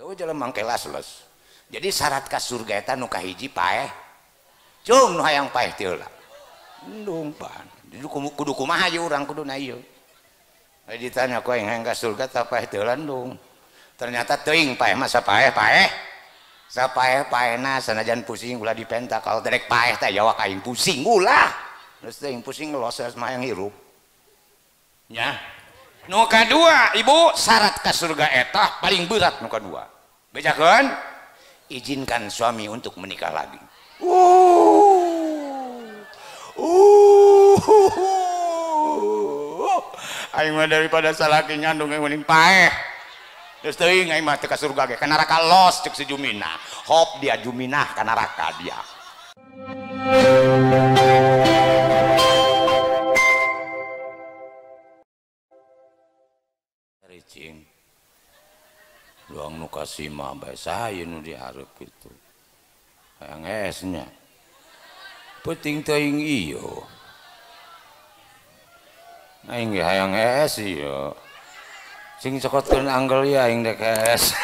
tuh jelema kelas les. Jadi syarat ka surga eta nu kahiji paeh cung nu hayang paeh teh heula endung pan kudu kumaha ieu urang kuduna ieu ditanya ku hayang ka surga tah paeh teh heula endung ternyata teuing paeh mah sapaeh paehna sanajan pusing ulah dipenta kalau terek paeh teh jawa ka aing pusing ulah geus teuing pusing loses mah hayang hirup nya nu kadua ibu syarat ka surga eta paling berat nu kadua bejakeun izinkan suami untuk menikah lagi. Aing mah daripada salaki ngandung yang mending paeh. Geus teuing aing mah teu ka surga ge, ka neraka los ceuk si Jumina. Hop dia Juminah ka neraka dia. Ricing. Luang nu kasih mah bae saha nu dihareup kitu. Hayang esnya. Penting teuing ieu. Aing ge hayang es ieu. Sing cokotkeun anggel ya aing dek es.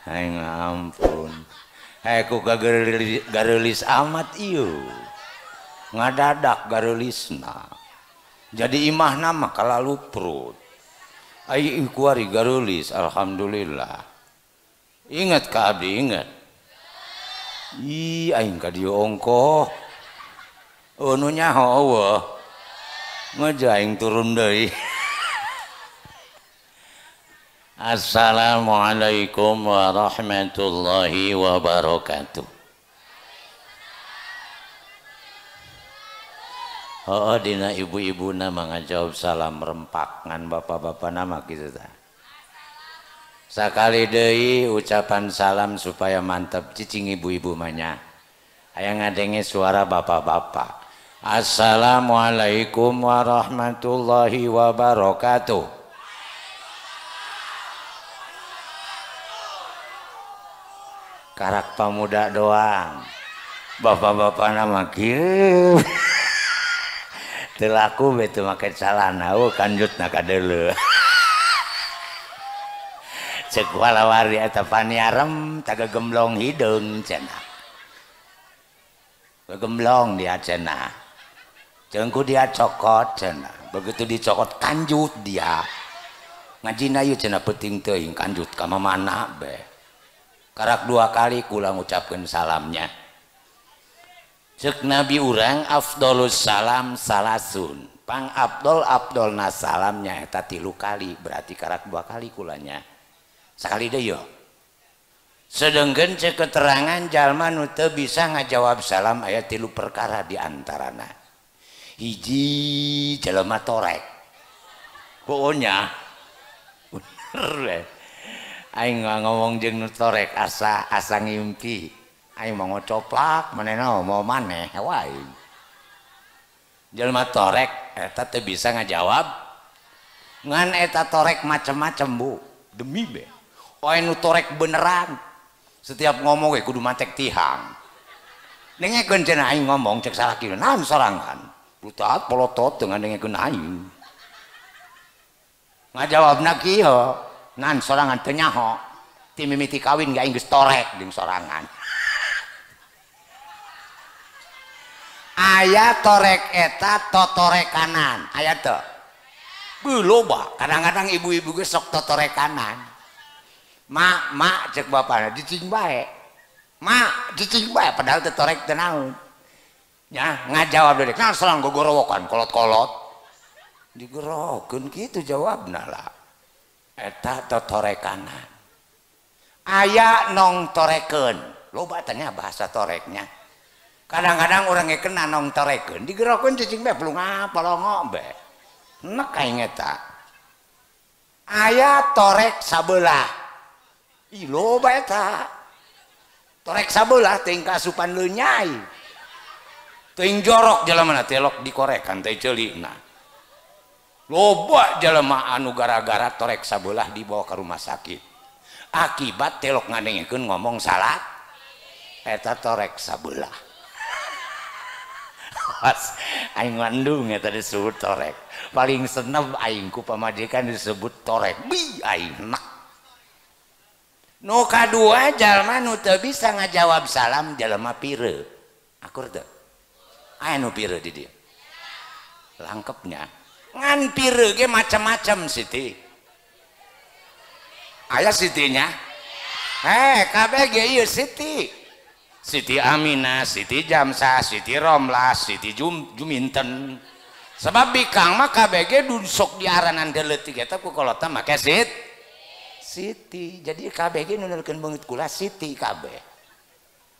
Aing ampun. Hayeku gareulis amat ieu. Ngadadak gareulisna. Jadi imahna mah kalalu perut. Aing kuari garulis alhamdulillah. Ingat ka abdi ingat. Ih aing ka dieu ongkoh. Nu nyaho eueuh. Ngeja aing turun deui. Assalamualaikum warahmatullahi wabarakatuh. Oh dina ibu-ibu nama ngajawab salam rempak ngan bapak-bapak nama gitu ta. Sakali deui ucapan salam supaya mantep cicing ibu-ibu manya. Aya ngadenge suara bapak-bapak. Assalamualaikum warahmatullahi wabarakatuh. Karak pamuda doang. Bapak-bapak nama kieu. Telaku betu make calana kanjutna ka deuleu ceuk walawari eta paniarem taga gemblong hideung cenah gemblong dia cenah ceungku dia cokot cenah begitu dicokot kanjut dia ngajina ieu cenah penting teuing kanjut ka mamana be karak 2 kali kula ngucapkeun salamnya. Cek Nabi urang afdolus salam salasun pang abdolna salamnya eta 3 kali berarti karak 2 kali kulanya sakali deui sedengkeun cek keterangan jalma nu teu bisa ngajawab salam aya 3 perkara diantarana hiji jelema torek pokoknya bener aing ngomong jeung nu torek asa ngimpi aing mau ngocoplak manehna mau maneh wae jelema torek eta teu bisa ngajawab ngan eta torek macem-macem bu demi be wae nu torek beneran setiap ngomong we kudu matek tihang dengekeun cenah aing ngomong cek salaki naon sorangan putat polotot dengan dengekeun aing ngajawabna kieu naon sorangan teu nyaho ti mimiti kawin ge aing geus torek jeung sorangan. Aya torek eta totorekanan aya teu loba kadang-kadang ibu-ibu ge sok totorekanan mak cek bapana dicing bae mak dicing bae padahal teu torek teu naon nya ngajawab deui naon sareng gogorowokan kolot-kolot digorokeun kitu jawabna lah eta totorekanan aya nong torekeun loba tanya bahasa toreknya. Kadang-kadang orang kena nong torekeun digerokeun cicing bae pelunga palongo bae nek aing eta aya torek sabelah ih loba eta torek sabelah teuing kaasupan leunyai teuing jorok jelemana telok dikorekan teh ceulikna loba jelema anu gara-gara torek sabelah dibawa ke rumah sakit akibat telok ngadengekeun ngomong salah eta torek sabelah. Pas aing ngandung eta disebut torek. Paling seneng aing ku pamajikan disebut torek. Bi aing nak. Nu kadua jalma nu teu bisa ngajawab salam jalma pire. Akur teu? Aya nu pire di dieu. Langkepnya ngan pire ge macam-macam Siti. Aya Sitinya? Kabeh ge ieu Siti. Siti Aminah, Siti Jamsah, Siti Romlah, Siti Juminten. Sebab bikang mah kabeh ge sok diaranan deleutik eta ku kolota make Siti. Jadi kabeh ge nu nurkeun beungeut kula Siti kabeh.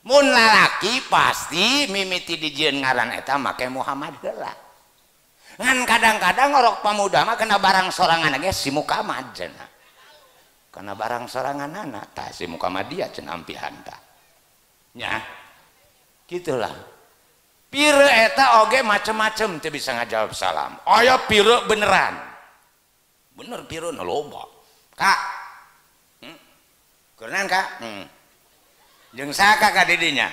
Mun lalaki pasti mimiti dijieun ngaran eta make Muhammad heula. Ngan kadang-kadang orok pamuda mah kena barang sorangan ge si Muhammad cenah. Kana barang soranganana tah si Muhammad dia cenah ampihan tah. Nya. Gitulah. Pire eta oge macem-macem teu bisa ngajawab salam. Aya pire beneran. Bener pire nu loba. Kak. Keureunan Kak? Jeung saha ka didinya?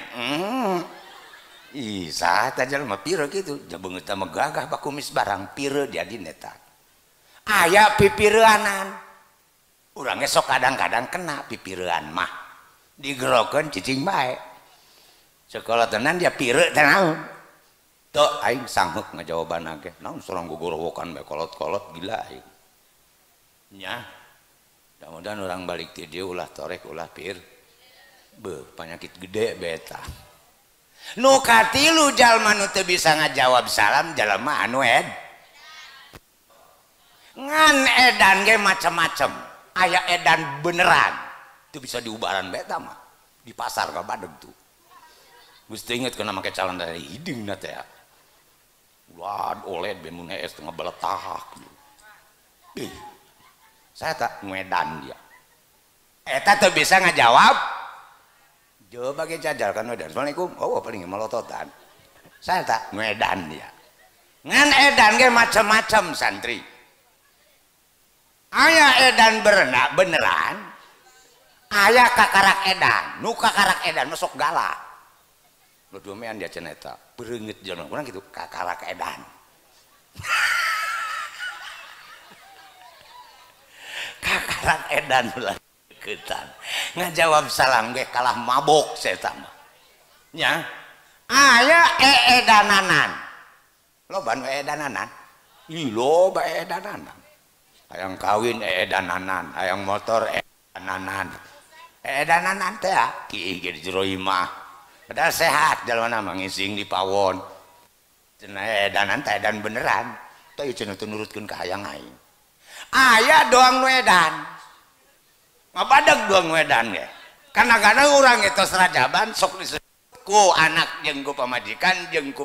Ih, saha teh jalma pire kitu? Da beungeut mah gagah bakumis barang pire dia di neta. Aya pipireanan. Urang sok kadang-kadang kena pipirean mah. Digerokeun cicing bae. Sekolah tenan dia pire teh naon? Teu aing sangheuk ngajawabanna ge. Naon sorang gogorowokan bae kolot-kolot gila aing. Nya. Mudah-mudahan orang balik ti dieu ulah torek ulah pir. Beuh, penyakit gede beta. Nu katilu jalma nu teu bisa ngajawab salam jalma anu ngan edan ge macem-macem. Aya edan beneran. Teu bisa diubaran beta mah. Di pasar ka Badeg tuh. Geus teu inget kana make calon dari hidingna teh. Ulah oled be mun es tengah beletak. Saya tak Medan dia. Eta teu bisa ngajawab. Jauh bagi jajal kan Medan. Assalamualaikum. Oh paling melototan. Saya tak Medan dia. Ngan edan ge macam-macam santri. Aya edan beneran. Aya kakarak edan. Nu kakarak edan masuk galak. Lu domean dia cenah eta. Bereungeut jeung urang kitu kakarak edan. Kakarak edan ulah deukeutan. Ngajawab salam ge kalah mabok saya mah. Nya. Aya eedananan. Loba nu eedananan. Ih loba eedananan. Hayang kawin eedananan, hayang motor eedananan. Eedananan teh kieu ge di jero imah. Padahal sehat jalma mah ngising di pawon. Cenah edanan teh edan beneran. Teu cenah teu nurutkeun ka hayang aing. Aya doang nu edan. Ngabadeg doang nu edan ge. Kadang-kadang urang itu serajaban sok disebut ku anak jeung ku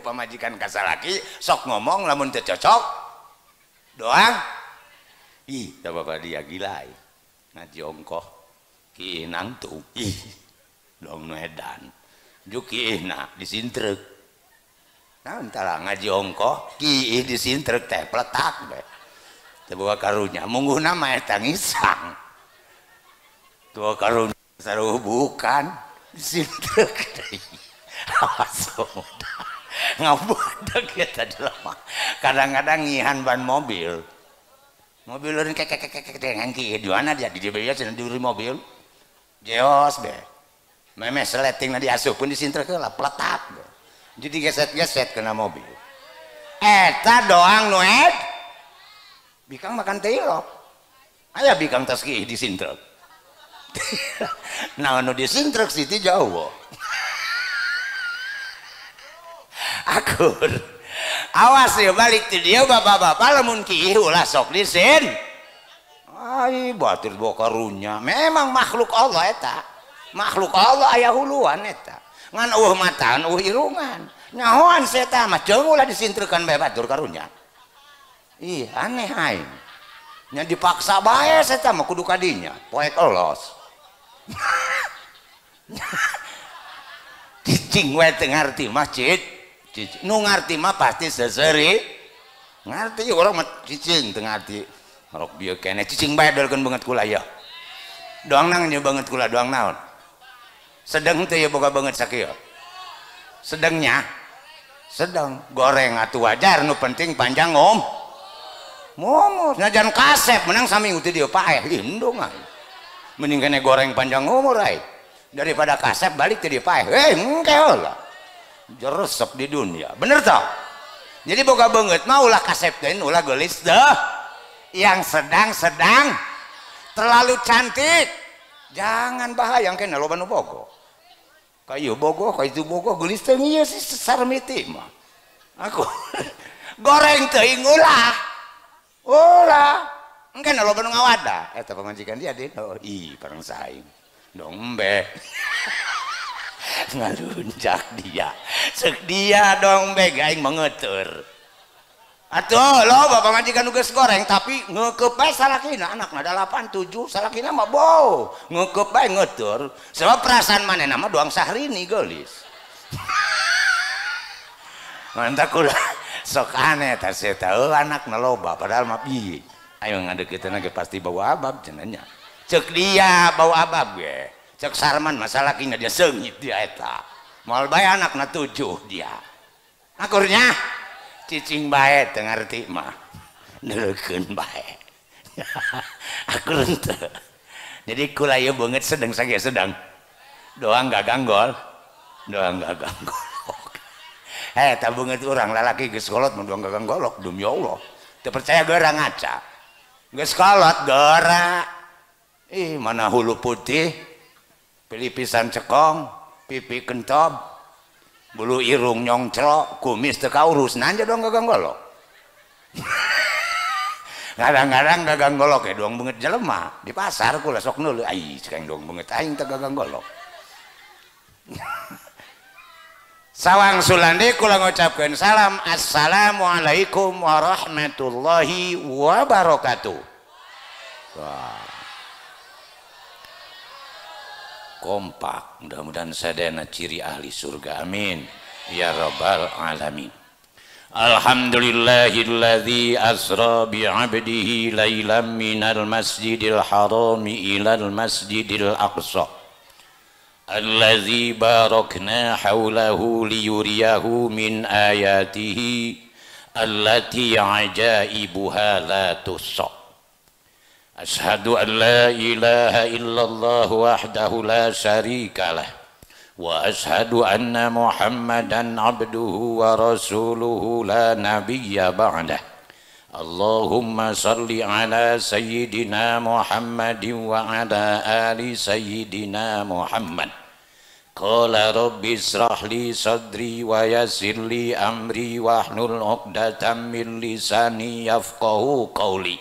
pamajikan kasalaki sok ngomong lamun teu cocok doang. Ih, da bapak dia gila. Ngaji ongkoh ki nangtu. Ih, doang nu edan. Jukina disintrek. Naon tara ngaji ongkoh ki disintrek teh pletak bae. Teu bawa karunya mungguna mah eta ngisang. Tuh karunya saruh bukan disintrek deui. Awas ngabodeg eta jelema. Kadang-kadang ngihan ban mobil. Mobil eureun kek dengan kieu di mana dia di dieu cenah di mobil. Jeos be. Memes seletingna diasupkeun disintrek heula pletak. Jadi geset-geset kena mobil. Eta doang nu bikang makan teilok. Aya bikang tos kieu disintrek. Naon nu disintrek Siti Jawa. Akur. Awas ya balik ti dieu bapak-bapak lamun kieu ulah sok disin. Ai batir bawa karunya. Memang makhluk Allah eta. Makhluk Allah aya huluan eta. Ngan eueuh mataan eueuh irungan. Nyahoan seta mah jeung ulah disintrekan bae batur karunya. Ih aneh aing. Nya dipaksa bae seta mah kudu kadinya. Poek elos. Cicing we teu ngarti masjid. Nu ngarti mah pasti seseuri. Ngarti urang mah cicing teu ngarti. Rok bieu kene cicing bae dolkeun banget kula ya. Doang nang nya banget kula doang naon? Sedeng teh ya boga banget sakieu. Sedengnya sedang goreng atuh wajar nu penting panjang umur najan kasep menang sami uti dia paeh indung ay mending kene goreng panjang umur ay daripada kasep balik ke dia paeh engke lah jeresep di dunia bener toh jadi boga banget mah ulah kasep teh ulah gelis dah yang sedang terlalu cantik jangan bahaya kene loba nu bogo kayu bogo kayu bogo gelis teh ieu sih sarmiti mah aku goreng teuing ulah engke loba nu ngawada eta pamajikan dia deui ih parang saing dombe ngalunjak dia cek dia dombe aing mengeter atuh loba pamajikan nu geus goreng tapi ngeukeub bae salakina anakna 8 7 salakina mah bow ngeukeub bae ngeuteur sebab perasaan manehna mah doang sahrini geulis mantap kula sok aneh tah saya tahu anakna loba padahal mah piye ayo ngadeukeutna ge pasti bau abab cenanya cek dia bau abab ge cek Sarman masalah kina dia seungit dia eta moal bae anakna 7 dia akurnya cicing bae teu ngarti mah neukeun bae akur henteu jadi kula ieu beungeut sedeng sagia sedang doang gagang gol tak beungeut urang lalaki geus kolot mun doang gagang golok demi Allah teu percaya geura ngaca geus kolot geura ih mana hulu putih pilih pisan cekong pipi kentob bulu irung nyongclok kumis teu kaurus nanja doang gagang golok kadang-kadang gagang golok doang beungeut jelema di pasar kula sok neuleuh ai cekang doang beungeut aing teh gagang golok sawang sulandi kula ngucapkeun salam assalamualaikum warahmatullahi wabarakatuh. Wah. Kompak mudah-mudahan sadana ciri ahli surga amin ya rabbal alamin. Alhamdulillahilladzi asra bi 'abdihi lailan minal masjidil harami ilal masjidil aqsa allazi barakna haulahu liyuriyahu min ayatihi allati ajaibuha la tussa ashhadu an la ilaha illallah wahdahu la syarikalah wa ashhadu anna muhammadan abduhu wa rasuluhu la nabiyya ba'dah Allahumma salli ala sayyidina Muhammadin wa ala ali sayyidina Muhammad. Qala rabbi israh li sadri wa yassir li amri wahlul 'uqdatam min lisani yafqahu qawli.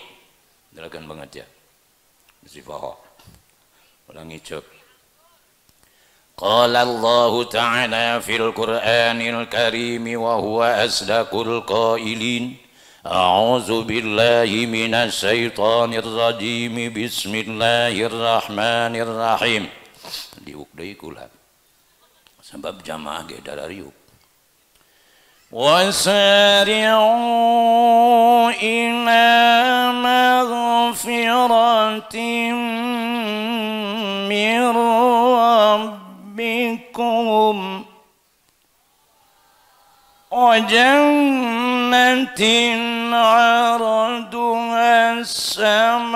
Silakan banget ya. Mesti paham. Ulangi cuk. Qala Allah Ta'ala fil Qur'anil Karim wa huwa asdaqul qailin. A'udzu billahi minasy syaithanir rajim. Bismillahirrahmanirrahim. Diuk deui kula. Sebab jamaah ge darariuk. Wasari'u ila maghfiratin min rabbikum wa jannatin عرضها السماوات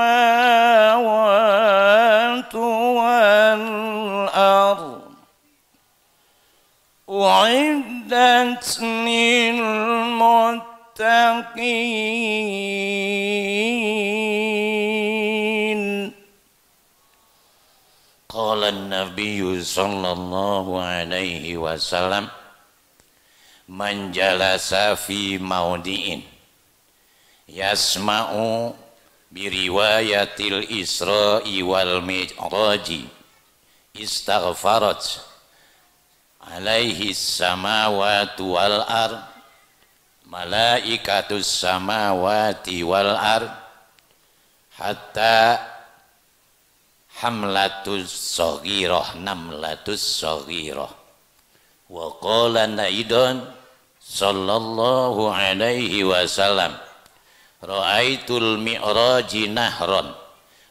والأرض أعدت للمتقين قال النبي صلى الله عليه وسلم man jalasa fi maudi'in yasma'u biriwayatil isra'i wal mi'raji istaghfarat alaihi samawati wal ard malaikatus samawati wal ard hatta hamlatus saghirah namlatus saghirah wa qala naidon sallallahu alaihi wasallam ra'aitul mi'raji nahran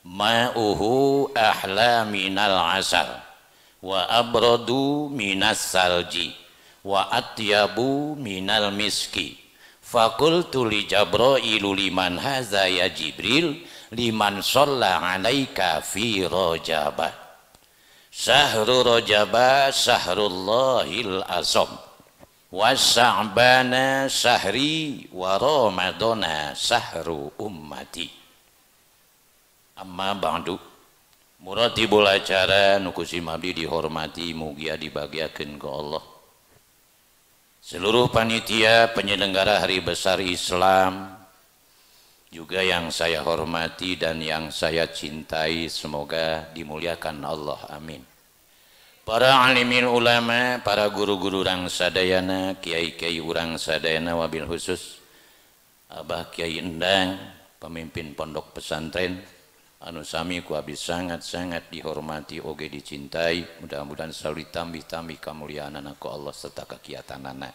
ma'uhu ahla minal asal wa abradu minas salji wa atyabu minal miski. Fakultu li Jabrailu liman haza ya Jibril liman sholla alaika fi rojabah. Sahru rojabah sahrullahil azam wa sa'bana sahri wa ramadana sahru ummati. Amma ba'du, muratibul acara nukusim abdi dihormati mugia dibagiakeun ke Allah. Seluruh panitia penyelenggara hari besar Islam, juga yang saya hormati dan yang saya cintai, semoga dimuliakan Allah, amin. Para alimin ulama, para guru-guru urang sadayana, kiai-kiai urang sadayana, wabil khusus Abah Kiai Endang, pemimpin pondok pesantren, anu sami ku abdi sangat-sangat dihormati oge dicintai, mudah-mudahan selalu ditambih-tambih kamuliaan ku Allah serta kegiatanana.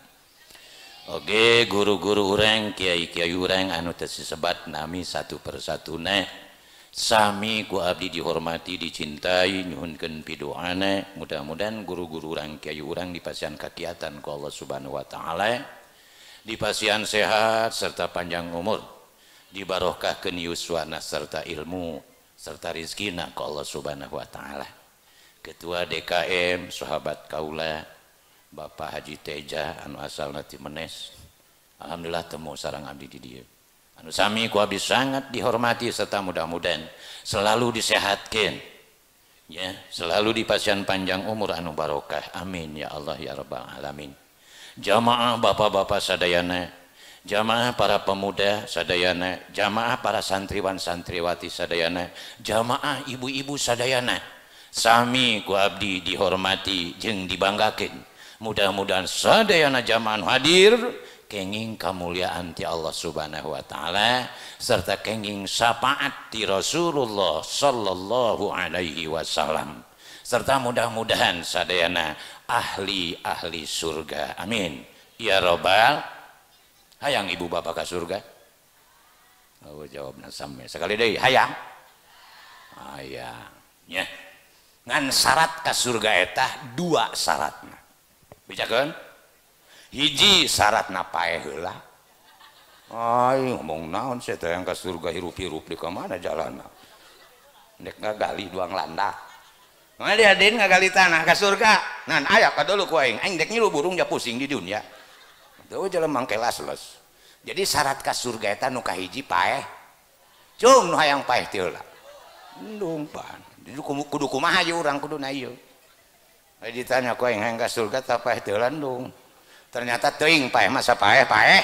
Oge guru-guru urang, kiai-kiai urang anu teu disebat nami satu persatuna, sami ku abdi dihormati dicintai, nyuhunkeun pidoana, mudah-mudahan guru-guru urang, kiai urang dipasihan kegiatan ku Allah Subhanahu wa taala, dipasihan sehat serta panjang umur, dibarokahkeun yuswana serta ilmu serta rizkina ku Allah Subhanahu wa taala. Ketua DKM sahabat kaula Bapak Haji Teja anu asalna ti Menes, alhamdulillah temu sareng abdi di dieu. Anu sami ku abdi sangat dihormati serta mudah-mudahan selalu disehatkeun, ya, selalu dipasihan panjang umur anu barokah, amin ya Allah ya rabbal alamin. Jamaah bapak-bapak sadayana, jamaah para pemuda sadayana, jamaah para santriwan santriwati sadayana, jamaah ibu-ibu sadayana, sami ku abdi dihormati jeung dibanggakeun. Mudah-mudahan sadayana jamaah hadir kenging kamuliaan ti Allah Subhanahu wa taala serta kenging syafaat ti Rasulullah sallallahu alaihi wasallam, serta mudah-mudahan sadayana ahli-ahli surga, amin ya robbal. Hayang ibu bapak ka surga? Oh, jawabna sami sekali deui, hayang. Hayang nya. Ngan syarat ka surga eta dua syaratna. Bijakeun? Hiji syaratna paeh heula. Ai ngomong naon saya teh yang ka surga hirup-hirup di ka mana jalanna? Dek ngagali duang landak. Mana dia den ngagali tanah ka surga. Nan aya kadulu ku aing dek ngilu burung ja pusing di dunia. Tuh jelema mangke lasles. Jadi syarat ka surga eta nu kahiji paeh. Cung nu hayang paeh teh heula. Endung pan. Kudu kumaha ieu urang kuduna ieu. Ai ditanya ku aing hayang ka surga tah paeh teh heula endung. Ternyata teuing paeh mah sapaeh paeh.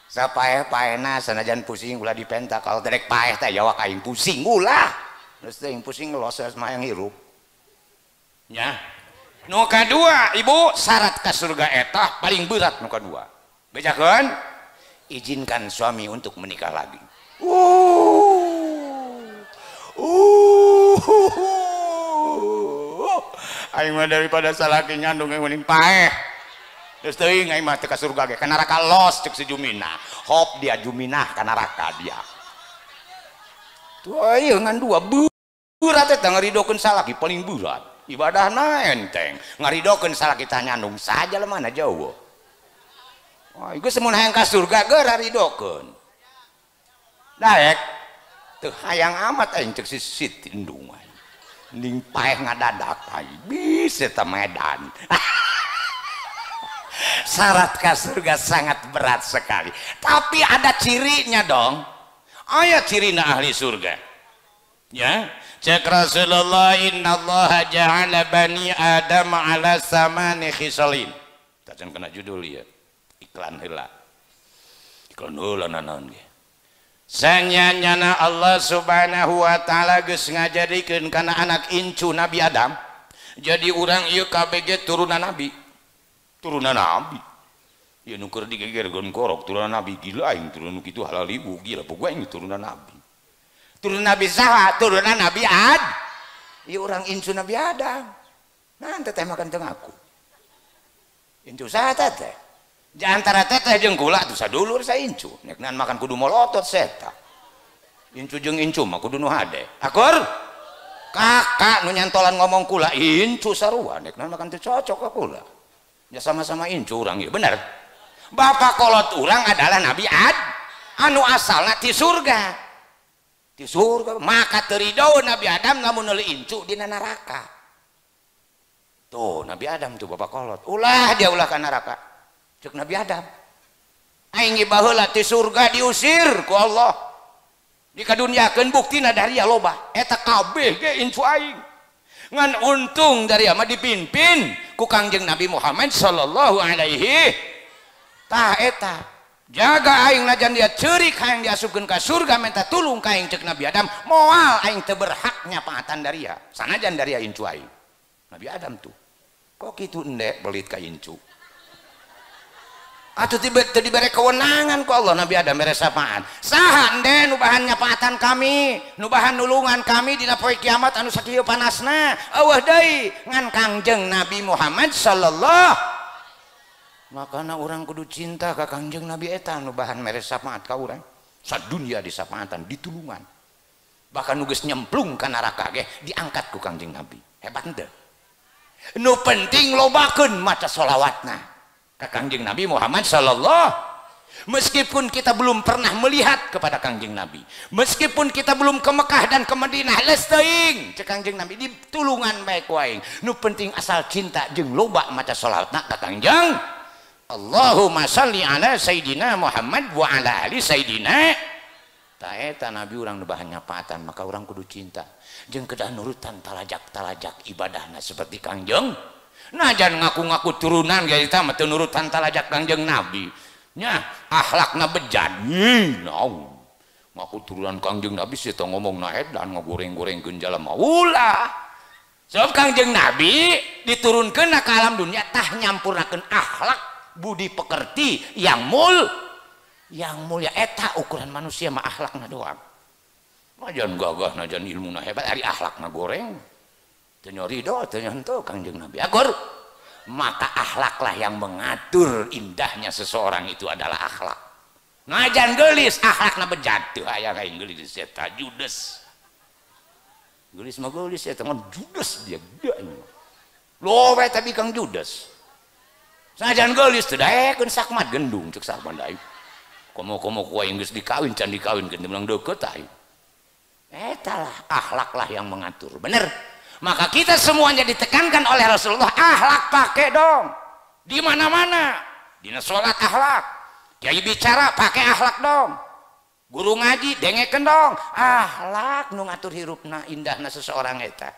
Sapaeh-paehna sanajan pusing ulah dipenta kalau terek paeh teh jawab aing pusing ulah. Terus teuing pusing loses mah yang hirup. Nya. Nu kadua, Ibu, syarat ka surga eta paling berat nu kadua. Bejakeun? Izinkan suami untuk menikah lagi. Aing mah daripada salaki nyandung yang mending paeh. Terus teuing aing mah teu ka surga ge, ka neraka los ceuk si Jumina. Hop dia Juminah ka neraka dia. Tuh ieu ngan dua berat eta ngaridokeun salaki paling berat. Ibadahna enteng, ngaridokeun salaki tah nyandung saja lemana jauh. Wah, ieu geus mun hayang ka surga ge ngaridokeun. Daek teu hayang amat aing ceuk si Siti Endung. Ning paeh ngadadak aing bisa eta medan. Syarat ka surga sangat berat sekali, tapi ada cirinya dong. Aya cirina ahli surga, ya. Cek Rasulullah, innallaha ja'ala bani adam ala samani khisalin. Tacan kena judul ya, iklan heula. Iklan heula naon ge. Sanyana Allah Subhanahu wa taala geus ngajadikeun kana anak incu Nabi Adam. Jadi urang ieu kabeh ge turunan nabi. Turunan nabi. Ya nuker digegerkeun korok turunan nabi, gila aing turunan kitu halal ibu gila pokoknya aing turunan nabi. Turunan nabi saha? Turunan nabi Ad. Ieu urang incu Nabi Adam. Nah teh makan teu ngaku. Incu saha teh? Di antara teteh jeung kula tuh sadulur sa incu. Nek naon makan kudu molotot seta. Incu jeung incu mah kudu nu hade. Akur? Kakak nu nyantolan ngomong kula incu sarua nek naon makan teu cocok ka kula. ya sama-sama incu urang ya bener. Bapak kolot urang adalah Nabi anu asalna ti surga. Ti surga maka terido Nabi Adam namun neuli incu dina neraka. Tuh Nabi Adam tuh bapak kolot. Ulah dia ulah ka neraka. Cek Nabi Adam. Aing baheula ti surga diusir ku Allah. Dikadunyakeun buktina dari loba. Eta kabeh ge incu aing. Ngan untung dari ama dipimpin ku Kangjeng Nabi Muhammad sallallahu alaihi tah eta jaga aing najan dia ceurik hayang diasupkeun ka surga minta tulung ka aing cek Nabi Adam moal aing teu berhak nyapaatan dari ya sanajan dari ya incu aing Nabi Adam tuh kok kitu endek belit ka incu atuh teu dibere kewenangan ku Allah Nabi Adam mere sapaan saha ende nu bahan nyapaatan kami nu bahan nulungan kami dina poe kiamat anu sakieu panasna eueuh deui ngan Kangjeng Nabi Muhammad sallallahu makana urang kudu cinta ka Kangjeng Nabi eta nu bahan mere sapaat ka urang sadunya disapaatan ditulungan bahkan nu geus nyemplung ka neraka ge diangkat ku Kangjeng Nabi hebat henteu nu penting lobakeun maca sholawatna ka Kangjeng Nabi Muhammad sallallahu meskipun kita belum pernah melihat kepada Kangjeng Nabi meskipun kita belum ke Mekah dan ke Madinah les teuing cek Kangjeng Nabi ditulungan bae ku aing nu penting asal cinta jeung loba maca sholawatna ka Kangjeng Allahumma shalli ala Sayyidina Muhammad wa ala ali Sayyidina ta eta Nabi urang nu bahan nyapaatan maka urang kudu cinta jeung kedah nurutan talajak-talajak ibadahna seperti Kangjeng najan ngaku-ngaku turunan gaya kita mah teu nurutan talajak Kangjeng Nabi nya akhlakna bejat naon ngaku turunan Kangjeng Nabi sih teu ngomongna edan ngagoreng-gorengkeun jalema ulah sebab Kangjeng Nabi diturunkeun ka alam dunia tah nyampurnakeun akhlak budi pekerti yang mulia eta ukuran manusia mah akhlakna doang najan gagah najan ilmuna hebat ari akhlakna goreng teu ridho teu henteu Kangjeng Nabi agur maka akhlaklah yang mengatur indahnya seseorang itu adalah akhlak najan geulis akhlakna bejat teu aya kaing geulis eta judes geulis mah geulis eta mah judes dia geudeun loba tapi Kang judes najan geulis teu daekeun sakmat gendung cek sarpandai komo-komo ku aing geus dikawin can dikawinkeun teu meunang deukeut aing eta lah akhlaklah yang mengatur bener. Maka kita semuanya ditekankan oleh Rasulullah akhlak pakai dong di mana-mana dina sholat akhlak kiai bicara pakai akhlak dong guru ngaji dengekeun dong akhlak nu ngatur hirupna indahna seseorang eta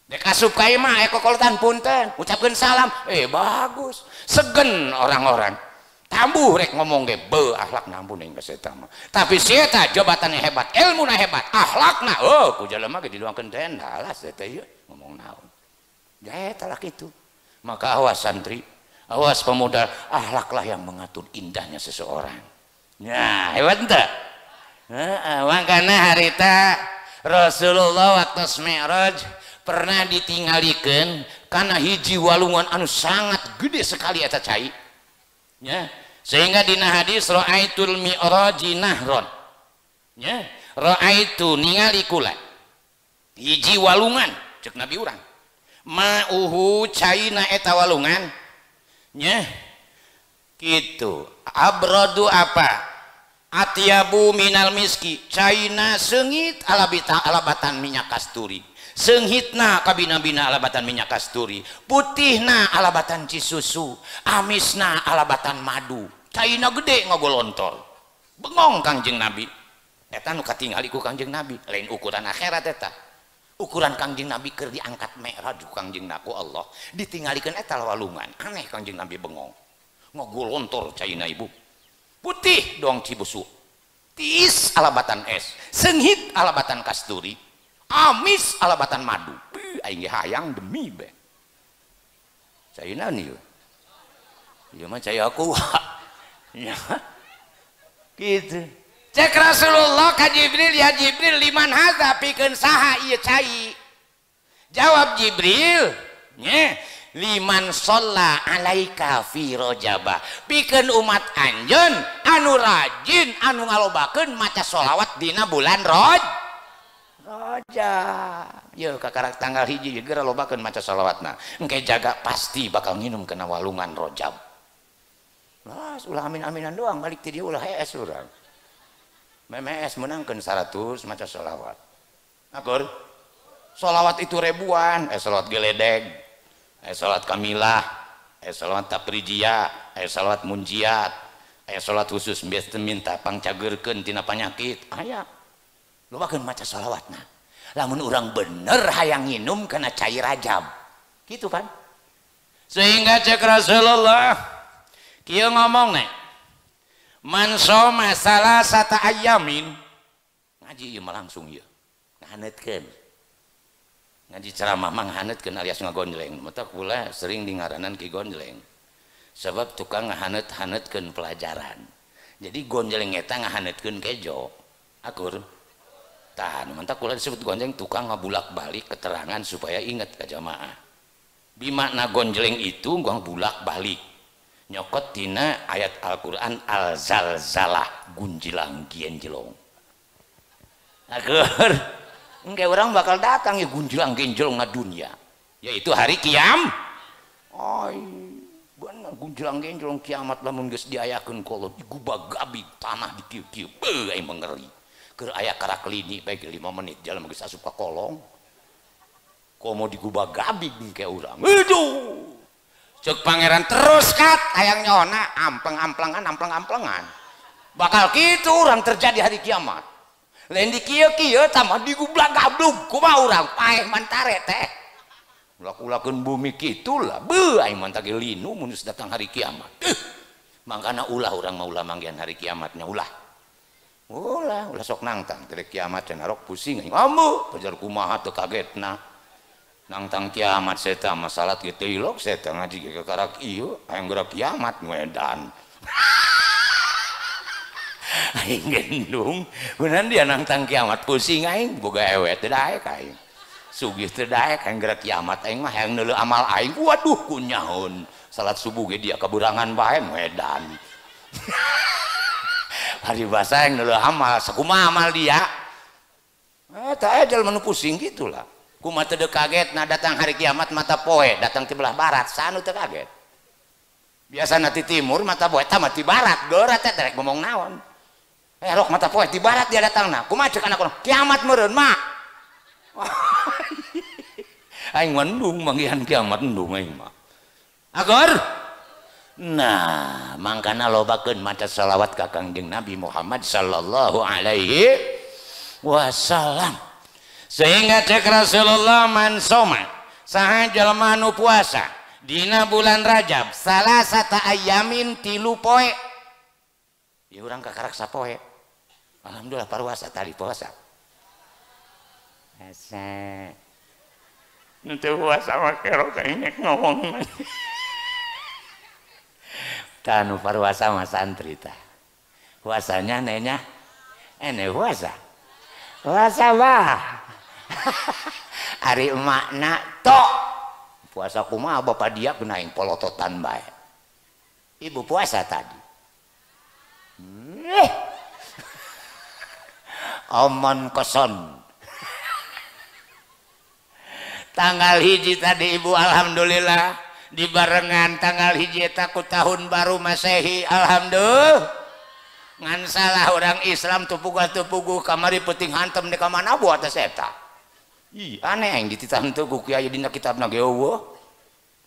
dek asup ka ieu mah kokolotan punten ucapkeun salam bagus segen orang-orang tambuh rek ngomong ge beu akhlak nampun yang geus eta mah tapi si eta jabatannya hebat ilmuna hebat akhlakna ku jelema ge diluangkeun tenda lah eta ieu ngomong naon ya eta lah kitu maka awas santri awas pemuda akhlaklah yang mengatur indahnya seseorang ya hebat teu makana harita Rasulullah waktu Mi'raj pernah ditinggalikeun kana hiji walungan anu sangat gede sekali eta cai ya sehingga dina hadis ra'aitul mi'raji nahron ya ra'aitu ningali kula hiji walungan cek Nabi urang ma'uhu caina eta walungan ya gitu abradu apa atyabu minal miski caina seungit alabatan minyak kasturi senghitna kabina-bina alabatan minyak kasturi putihna alabatan cisusu amisna alabatan madu caina gede ngagolontol bengong Kangjeng Nabi eta nu katingali ku Kangjeng Nabi lain ukuran akhirat eta ukuran Kangjeng Nabi keur diangkat Mi'raj ku Kangjeng Nabi Allah ditinggalikeun eta walungan aneh Kangjeng Nabi bengong ngagolontol caina ibu putih doang cibusu tis alabatan es senghit alabatan kasturi amis alabatan madu aing hayang demi be caina nih ieu mah cai aku ya gitu cek Rasulullah ka Jibril ya Jibril liman hadza pikeun saha ieu cai jawab Jibril nya liman sholla alaika fi rojabah pikeun umat anjeun anu rajin anu ngalobakeun maca sholawat dina bulan Rajab Rajab. Ya kakarak tanggal hiji geura lobakeun maca shalawatna. Engke jaga pasti bakal nginum kena walungan Rajab. Lah, ulah amin-aminan doang balik ti dieu ulah hees urang. Memes menangkeun 100 maca shalawat. Akur. Shalawat itu ribuan, shalawat geledeg, shalawat kamilah, shalawat taprijia, shalawat munjiat, shalawat khusus biasa minta pangcageurkeun tina panyakit. Aya. Lobakeun maca shalawatna. Lamun urang bener hayang nginum kana cai Rajab. Gitu kan? Sehingga cek Rasulullah kieu ngomong nih. Man shoma salasata ayyamin. Ngaji ieu mah langsung ieu. Ngahaneutkeun. Ngaji ceramah mah ngahaneutkeun alias ngagonjleng. Mata kula sering dingaranan ki gonjleng. Sebab tukang ngahaneut-haneutkeun pelajaran. Jadi gonjleng eta ngahaneutkeun kejo. Akur. Tahan, mantap kula disebut gonjleng tukang ngabulak-balik keterangan supaya ingat ke jamaah. Bimakna gonjleng itu gua bulak-balik. Nyokot tina ayat Al-Qur'an al-zalzalah gunjilang gienjelong. Akur. Engke orang bakal datang ya gunjilang genjelong na dunia. Yaitu hari kiam. Ai, bener gunjilang genjelong kiamat lamun geus diayakeun ku Allah digubagabi tanah dikieu-kieu. Beuh ai mengeri. Keur aya karak lini baik 5 menit jalan geus asup ka kolong. Komo digubagabi engke urang. Aduh. Cek pangeran terus kat hayang nyona ampleng-amplengan. Bakal kitu urang terjadi hari kiamat. Lain di kieu-kieu tamah digublag-gablug kumaha urang paeh mantare teh. Ulah-ulakeun bumi kitu lah. Beuh ai mantag linu mun datang hari kiamat. Mangkana ulah urang mah ulah manggihan hari kiamatnya ulah. Ulah sok nangtang teh kiamat cenah rok pusing ngamuk pajar kumaha teu kagetna. Nangtang kiamat seta mah salat ge teu ilok seta ngaji ge karak ieu hayang geura kiamat Medan. Aing gendung beunang dia nangtang kiamat pusing aing boga ewe teu daek aing. Sugih teu daek hayang geura kiamat aing mah hayang neuleuh amal aing. Waduh kunyaun salat subuh ge dia kaburangan bae Medan. Hari bahasa yang neuleuh amal sakumaha amal dia. Eta ejal manu pusing gitulah. Kumaha teu kaget na datang hari kiamat mata poe datang ti belah barat sanu teu kaget. Biasana ti timur mata poe tah ti barat geura teh rek ngomong naon. Rok mata poe ti barat dia datangna. Kumaha ceuk anak urang kiamat meureun mak. Aing mendung manggihan kiamat endung aing mah. Agar nah, mangkana lobakeun maca shalawat ka Kangjeng Nabi Muhammad sallallahu alaihi wasallam. Sehingga cek Rasulullah man soma saha jalma nu puasa dina bulan Rajab salasata ayamin 3 poe. Ieu urang kakarak sapoe. Alhamdulillah paruasa tadi puasa. Asa. Nu teu puasa mah kero kainge ngomong. Tanu parwasa mah santri tah. Puasanya nenya ene puasa. Puasa bah. Ari emakna tok. Puasa kumaha bapak dia kena aing polototan bae. Ibu puasa tadi. Omon koson. Tanggal hiji tadi ibu alhamdulillah dibarengan tanggal hiji eta ku tahun baru Masehi alhamdulillah ngan salah orang Islam tupuguh kamari peuting hantem di ka mana buat eta. Ih aneh aing dititah henteu ku kiai dina kitabna ge eueuh.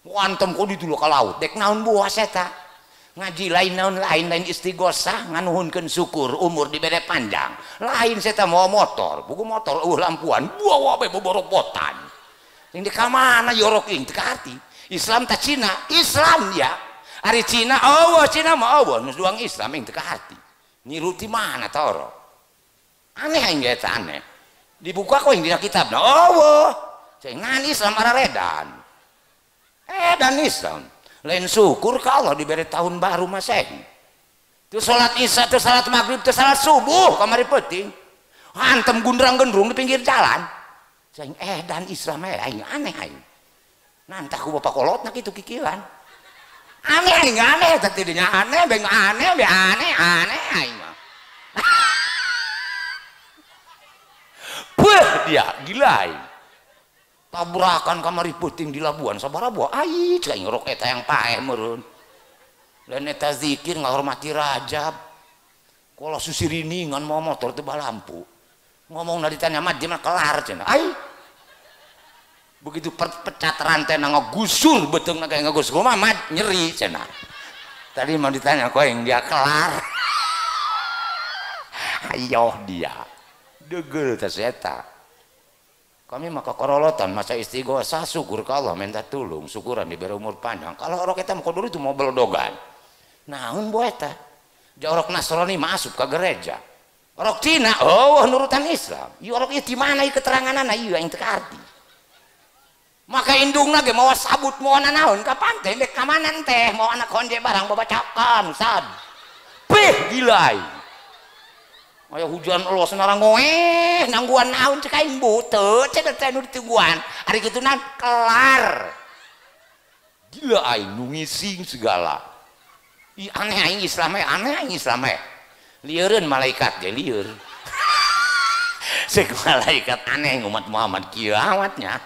Wantem ku ditu ka laut dek naon buah eta. Ngaji lain naon lain istighosah nganuhunkeun syukur umur dibere panjang. Lain eta mau motor, buku motor lampuan buah wae boboropotan. Sing di ka mana yorok ing teu kaarti. Islam tak Cina, Islam ya. Ari Cina, Allah Cina mah Allah, nu doang Islam yang teu hati. Niru ti mana toro? Aneh aing eta aneh. Dibuka kok yang dina kitabna Allah. Cengan Islam araredan. Dan Islam. Lain syukur ka Allah diberi tahun baru Masehi. Teu salat Isya, teu salat Maghrib, teu salat subuh kamari peuting. Hantem gundrang-gendrung di pinggir jalan. Ceng dan Islam aing aneh aing. Nantah ku bapak kolotna kitu kikiran. Aneh aneh tadi dinya aneh beng aneh be aneh aing mah. Puh dia gila tabrakan kamari puting di Labuan sabaraha ai cai ngerok eta yang paeh meureun lain eta zikir ngahormati Rajab kalau susiriningan mau motor teu lampu ngomong na ditanya mah dia mah kelar cenah ai begitu pecat rantai na ngagusur beteungna kayak ngagus kumaha mah nyeri cenah tadi mau ditanya kok yang dia kelar ayo dia degel tas eta kami maka korolotan masa istighosa syukur ke Allah minta tulung syukuran diberi umur panjang kalau orang kita mau dulu itu mau belodogan naon bu eta orang Nasrani masuk ke gereja orang Cina oh nurutan Islam iya orang itu mana keteranganana iya yang terarti maka indungna ge mau sabut mau naon ka pantai dek ka manan teh mau anak konje barang babacakan sad peh gilai aya hujan Allah senarang ngoeh nangguan naon cek aing butuh cek teh nu ditungguan ari kitunan kelar gila aing nu ngising segala ih aneh aing Islam lieureun malaikat ge lieur cek malaikat aneh umat Muhammad kiamatnya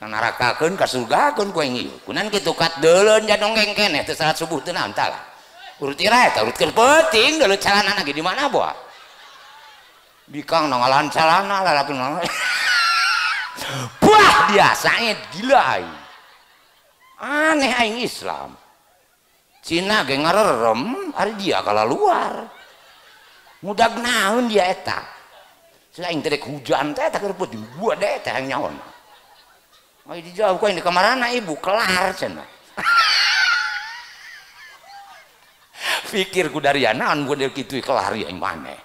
narakakeun ka surgakeun ku aing ieu kunaon kitu kat deuleun jadongeng keneh teu salat subuh teu naon tah urut ira eta urutkeun peuting deuleut calanana ge di mana boa bikang nangalan calana lalaki mah buah dia sangat gila aneh aing Islam Cina ge ngarerem ari dia kala luar mudag naon dia eta aing teh hujan teh eta keur peuting buah deh teh nyaon ai dijawab ku aing di kamarana ibu kelar cenah pikir ku dari naon gua kitu kelar aing maneh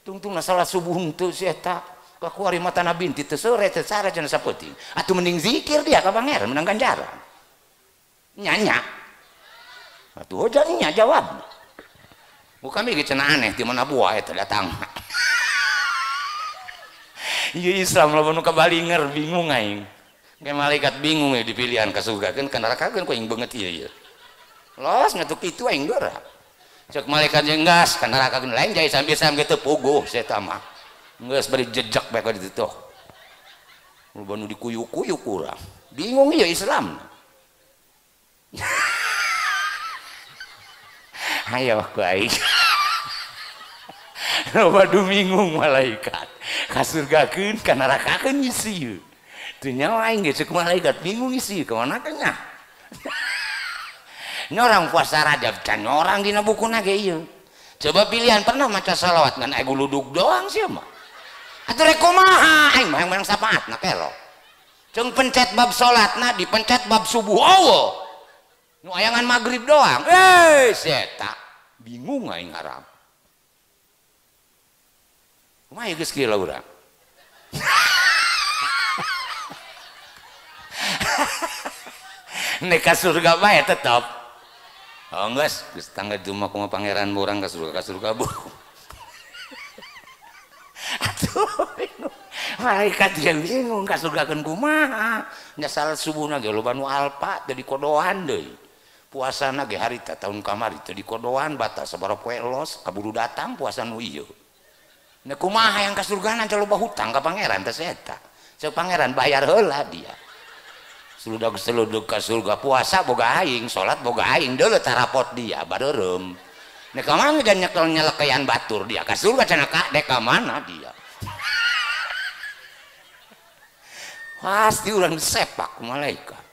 tungtung salat subuh henteu si eta kakuari mata nabi teu sore teu sare cenah saeuting atuh mending zikir dia ka pangeran menang ganjaran nyanya atuh hojan nya jawab kami ge cenah aneh ti mana buah eta datang ieu Islam lamun nu kabalinger bingung aing kayak malaikat bingung ya dipilihan ka surga kan nerakakeun ku aing beungeut ieu los ngatu kitu aing geura cek malaikat jenggas kan neraka lain jai sambil-sambil gitu pogo saya mah geus bari jejak bae ka ditu tuh loba nu dikuyu-kuyu kurang bingung ya Islam ayo baik loba du bingung malaikat ka surgakeun ka nerakakeun isi teu nyawa aing ge cek malaikat bingung isi ka mana nya nyorang puasa Rajab can nyorang dina bukuna ge ieu coba pilihan pernah maca salawat ngan aya guludug doang sia mah atuh rek kumaha aing mah menang sapaatna kelo ceung pencet bab salatna dipencet bab subuh Allah nu ayangan magrib doang seta bingung aing ngaram kumaha geus kieu urang nek ka surga bae tetep oh enggak, tangga cuma kuma pangeran orang ke surga bu. Aduh, malaikat yang bingung ke surga kan kumaha. Nyasal subuh nage loba nu alpa tadi kodoan deh. Puasa nage hari tahun kamari tadi kodoan batas sabaraha poe los kaburu datang puasa nu ieu. Nek kumaha yang ke surga nanti loba hutang ke pangeran teh eta. Cek pangeran bayar heula dia. Seluduk ke surga puasa boga aing salat boga aing deuleu tarapot dia bareureum nek ka mana dan nyekel nyelekean batur dia ka surga cenah ka dek ka mana dia pasti urang disepak ku malaikat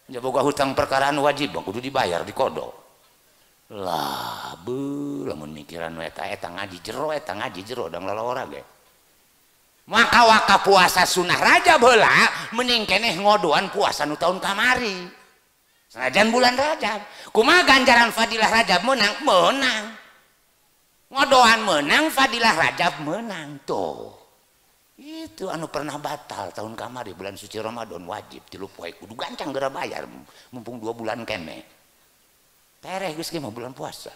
nya boga hutang perkaraan wajib kudu dibayar di kodo lah beuh lamun mikiran eta ngaji jero dang lalora ge maka waka puasa sunnah Rajab heula mending keneh ngodoan puasa nu taun kamari sanajan bulan Rajab kumaha ganjaran fadilah Rajab menang ngodoan menang fadilah Rajab menang tuh itu anu pernah batal tahun kamari bulan suci Ramadan wajib 3 poe kudu gancang geura bayar mumpung 2 bulan kene tereh geus ge mah bulan puasa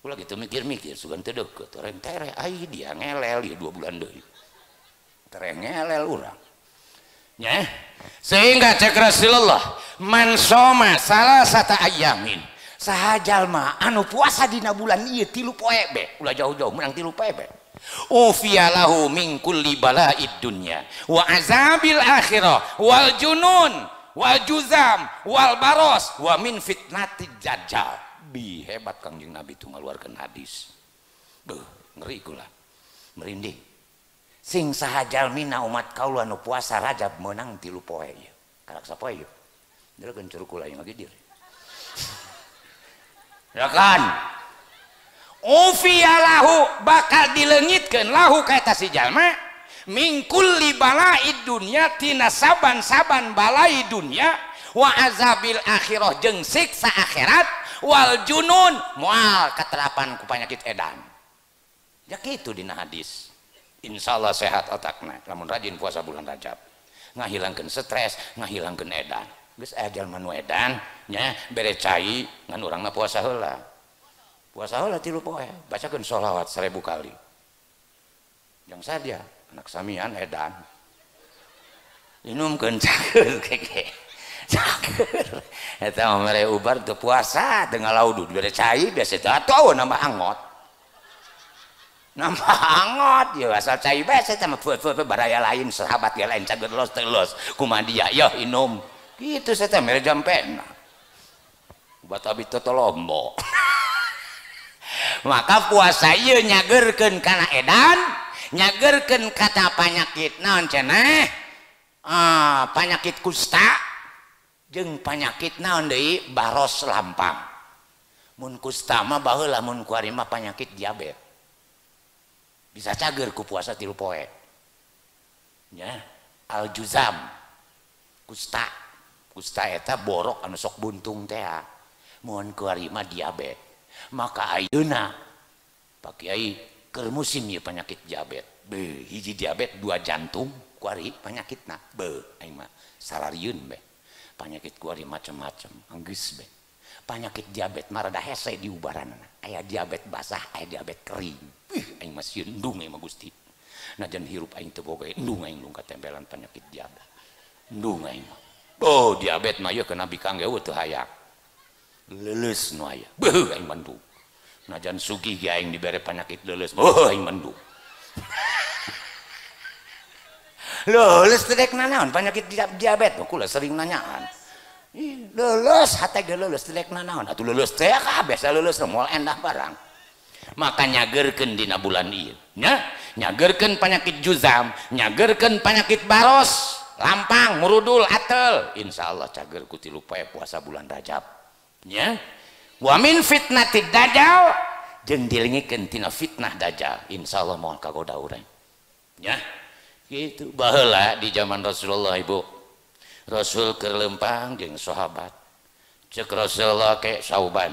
ulah gitu mikir-mikir sugan teu deukeut orang tereh ai dia ngelel ya 2 bulan deui terengelel urang ya sehingga cek Rasulullah man soma salasata ayamin sahajal mah anu puasa dina bulan ieu 3 poe be ulah jauh-jauh menang 3 poe be ufiyalahu min kulli bala'id dunya wa azabil akhirah wal junun wal juzam wal baros wa min fitnatid dajjal. Bi hebat Kangjeng Nabi itu ngaluarkeun hadis. Beuh, ngeri kula. Merinding. Sing saha jalmina umat kaula nu puasa Rajab meunang 3 poe ieu. Karak sapoe ieu. Deukeun curug kula yang lagi dir. Ya kan? Ufiyalahu bakal dileungitkeun lahu ka eta si jalma min kulli bala'id dunya tina saban-saban balai dunya wa azabil akhirah jeung siksa akhirat wal junun moal katerapan ku panyakit edan. Ya kitu dina hadis. Insyaallah sehat otakna lamun rajin puasa bulan Rajab. Ngahilangkeun stres, ngahilangkeun edan. Geus aya jalma nu edan nya bere cai ngan urangna puasa heula. Puasa heula 3 poe, bacakeun sholawat 1000 kali. Yang saja anak samian edan. Inumkeun cager keke. Cager. Eta mah mere ubar teu puasa teu ngalaudud bere cai biasa teh atuh nambah angot. Nambah angot ya asal cai biasa teh mah baraya lain sahabat ge lain cager los teu los kumaha dia yeuh inum. Kitu saya teh mere jampena. Obat abi teu lombok. Maka puasa ieu nyageurkeun kana edan, nyageurkeun kata panyakit naon cenah? Panyakit kusta jeung panyakit naon deui baros lampang. Mun kusta mah baheula mun kuari mah panyakit diabetes. Bisa cager ku puasa 3 poe. Nya, al-juzam. Kusta. Kusta eta borok anu sok buntung teh. Mun kuari mah diabetes. Maka ayeuna Pak Kiai keur musim ieu penyakit diabetes. Beuh, hiji diabetes 2 jantung kuari penyakitna. Beuh, aing mah sararieun be. Penyakit kuari macam-macam, anggeus be. Penyakit diabetes mah rada hese di ubaranna. Aya diabetes basah, aya diabetes kering. Aing mah sieun endung mah Gusti. Najan hirup aing teu boga endung aing nu katempelan penyakit diabetes. Endung aing mah. Oh, diabetes mah ieu kena bikang ge teu hayak. Leuleus nu aya. Beuh aing mandung. Najan sugih ge aing dibere penyakit leuleus. Oh aing mandung. Leuleus teh dek nanaon penyakit diabetes kula sering nanyaan. Ih, leuleus hate ge leuleus teh dek nanaon? Atuh leuleus teh ka biasa leuleus moal endah barang. Maka nyageurkeun dina bulan ieu. Nya, nyageurkeun penyakit juzam, nyageurkeun penyakit baros, lampang, murudul, atel. Insyaallah cager ku 3 poe puasa bulan Rajab. Nya wa min fitnatid dajjal jeung dilingikeun tina fitnah dajjal insyaallah moal kagoda urang nya kitu baheula di zaman Rasulullah ibu Rasul keur lempang jeung sahabat ceuk Rasulullah ke sauban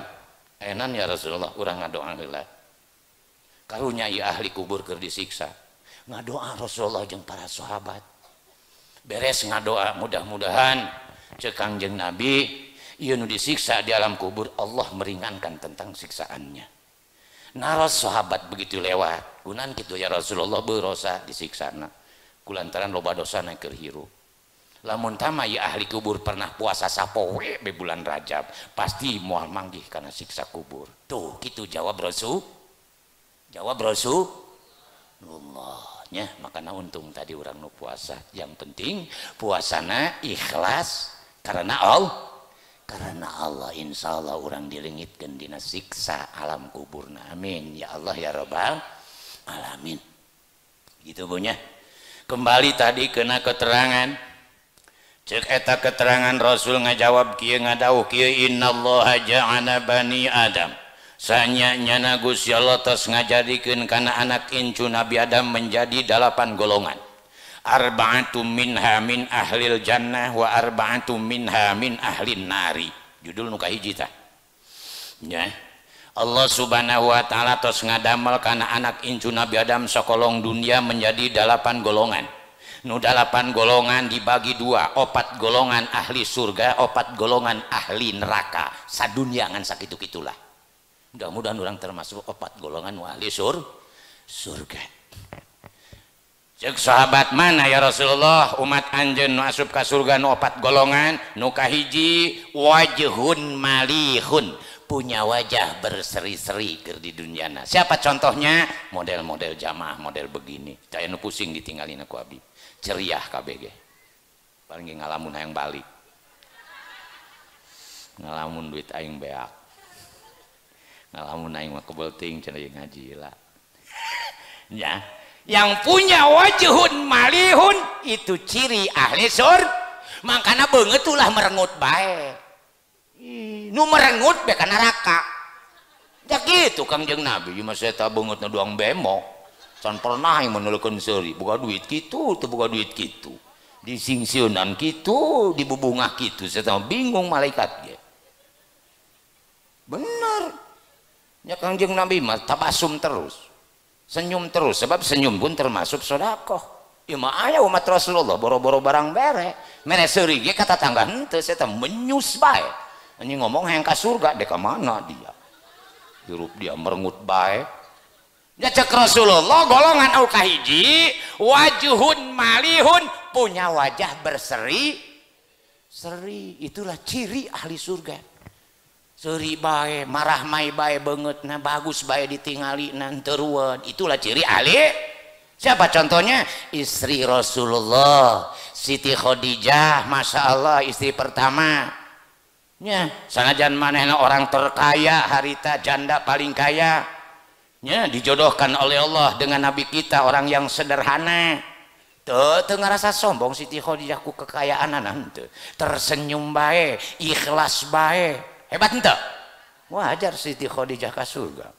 enan ya Rasulullah urang ngadoa heula karunya ieu ahli kubur keur disiksa ngadoa Rasulullah jeung para sahabat beres ngadoa mudah-mudahan ceuk Kangjeng Nabi ieu nu disiksa di alam kubur Allah meringankan tentang siksaannya. Naros sahabat begitu lewat. Kunan kitu ya Rasulullah berosa disiksana. Kulantaran loba dosana keur hirup. Lamun tama ya ahli kubur pernah puasa sapoe be bulan Rajab, pasti moal manggih kana siksa kubur. Tuh kitu jawab Rasul. Jawab Rasulullah nya makana untung tadi urang nu puasa. Yang penting puasana ikhlas karena Allah. Karena Allah insyaallah orang dilingitkeun dina siksa alam kuburna amin ya Allah ya rabbal alamin gitu punya kembali tadi kena keterangan cek eta keterangan Rasul ngajawab kieu ngadauh kieu innallaha ja'ala bani adam sanyana Gusti Allah tos ngajadikeun kana anak incu Nabi Adam menjadi 8 golongan. Arba'atum minha min ahlil jannah wa arba'atum minha min ahlin nari. Judul nu kahiji tah. Ya. Allah Subhanahu wa taala tos ngadamel kana anak incu Nabi Adam sakolong dunia menjadi 8 golongan. Nu 8 golongan dibagi 2, 4 golongan ahli surga, 4 golongan ahli neraka. Sadunya ngan sakitu-kitulah. Mudah-mudahan orang termasuk 4 golongan nu ahli surga. Cek sahabat mana ya Rasulullah umat anjeun nu asup ka surga nu 4 golongan nu kahiji wajhun malihun punya wajah berseri-seri di dunia. Siapa contohnya? Model-model jamaah model begini. Saya nu pusing ditinggalin aku abdi. Ceria KBG. Paling ngalamun hayang balik. Ngalamun duit aing beak. Ngalamun aing mah kebelting cenah ngaji lah. Ya, yang punya wajhun malihun itu ciri ahli surga. Makanya beungeut ulah merengut bae. Nu merengut be ka neraka. Ya gitu Kangjeng Nabi, mah eta beungeutna doang bemok. Can pernah yang menuleukeun seuri, boga duit kitu teu boga duit kitu. Di singsieunan kitu, di bubungah kitu, saya bingung malaikat ge. Bener. Ya Kangjeng Nabi mah tabasum terus. Senyum terus, sebab senyum pun termasuk sedekah. Ya mah aya umat Rasulullah boro-boro barang bere mere seuri ge kata tangga henteu saya menyus bae anjing ngomong hayang ka surga dek ka mana dia hirup dia merengut bae ya cek Rasulullah golongan au kahiji wajhun malihun punya wajah berseri seri itulah ciri ahli surga seuri bae marah mai bae beungeutna bagus bae ditingali nan teureun itulah ciri ahli. Siapa contohnya? Istri Rasulullah Siti Khadijah, Masya Allah istri pertama ya, sanajan manehna orang terkaya harita janda paling kaya ya, dijodohkan oleh Allah dengan Nabi kita orang yang sederhana teu ngerasa sombong Siti Khadijah ku kekayaan henteu tersenyum bae ikhlas bae hebat henteu wajar Siti Khadijah ka surga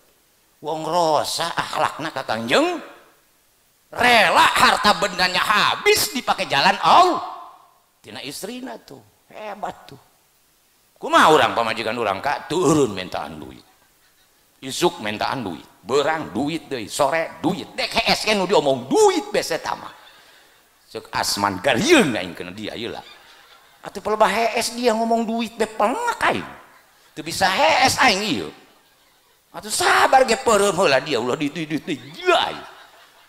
wong rosa akhlakna ka Kangjeng rela harta bendanya habis dipakai jalan Allah tina istrina tuh hebat tuh kumaha urang pamajikan urang kak turun mentaan duit isuk mentaan duit berang duit deui sore duit dek hees kan nu diomong duit bese tama ceuk asman garieun aing kana dia ieu lah atuh pelebah hees dia ngomong duit be pengak aing teu bisa hees aing ieu atuh sabar ge peureum heula dia ulah duit gila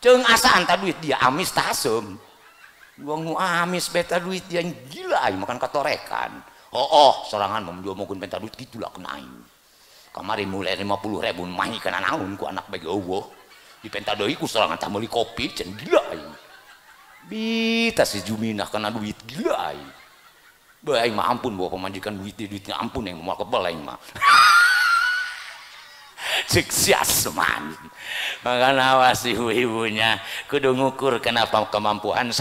jeung asa anta duit dia amis tasem uang nu amis beta duit dia gila aing makan katorekan sorangan mau diomongkeun beta duit kitu lah kena aing kamari mulai 50.000 mahi kana naon ku anak bege eueuh di penta deui ku sorangan tah meuli kopi cenah gila aing bita si Juminah kana duit gila aing bae aing mah ampun bawa pamajikan duitnya ampun yang moal kebal aing mah cek siasman makanya awasi ibu-ibunya kudu ngukur kenapa kemampuan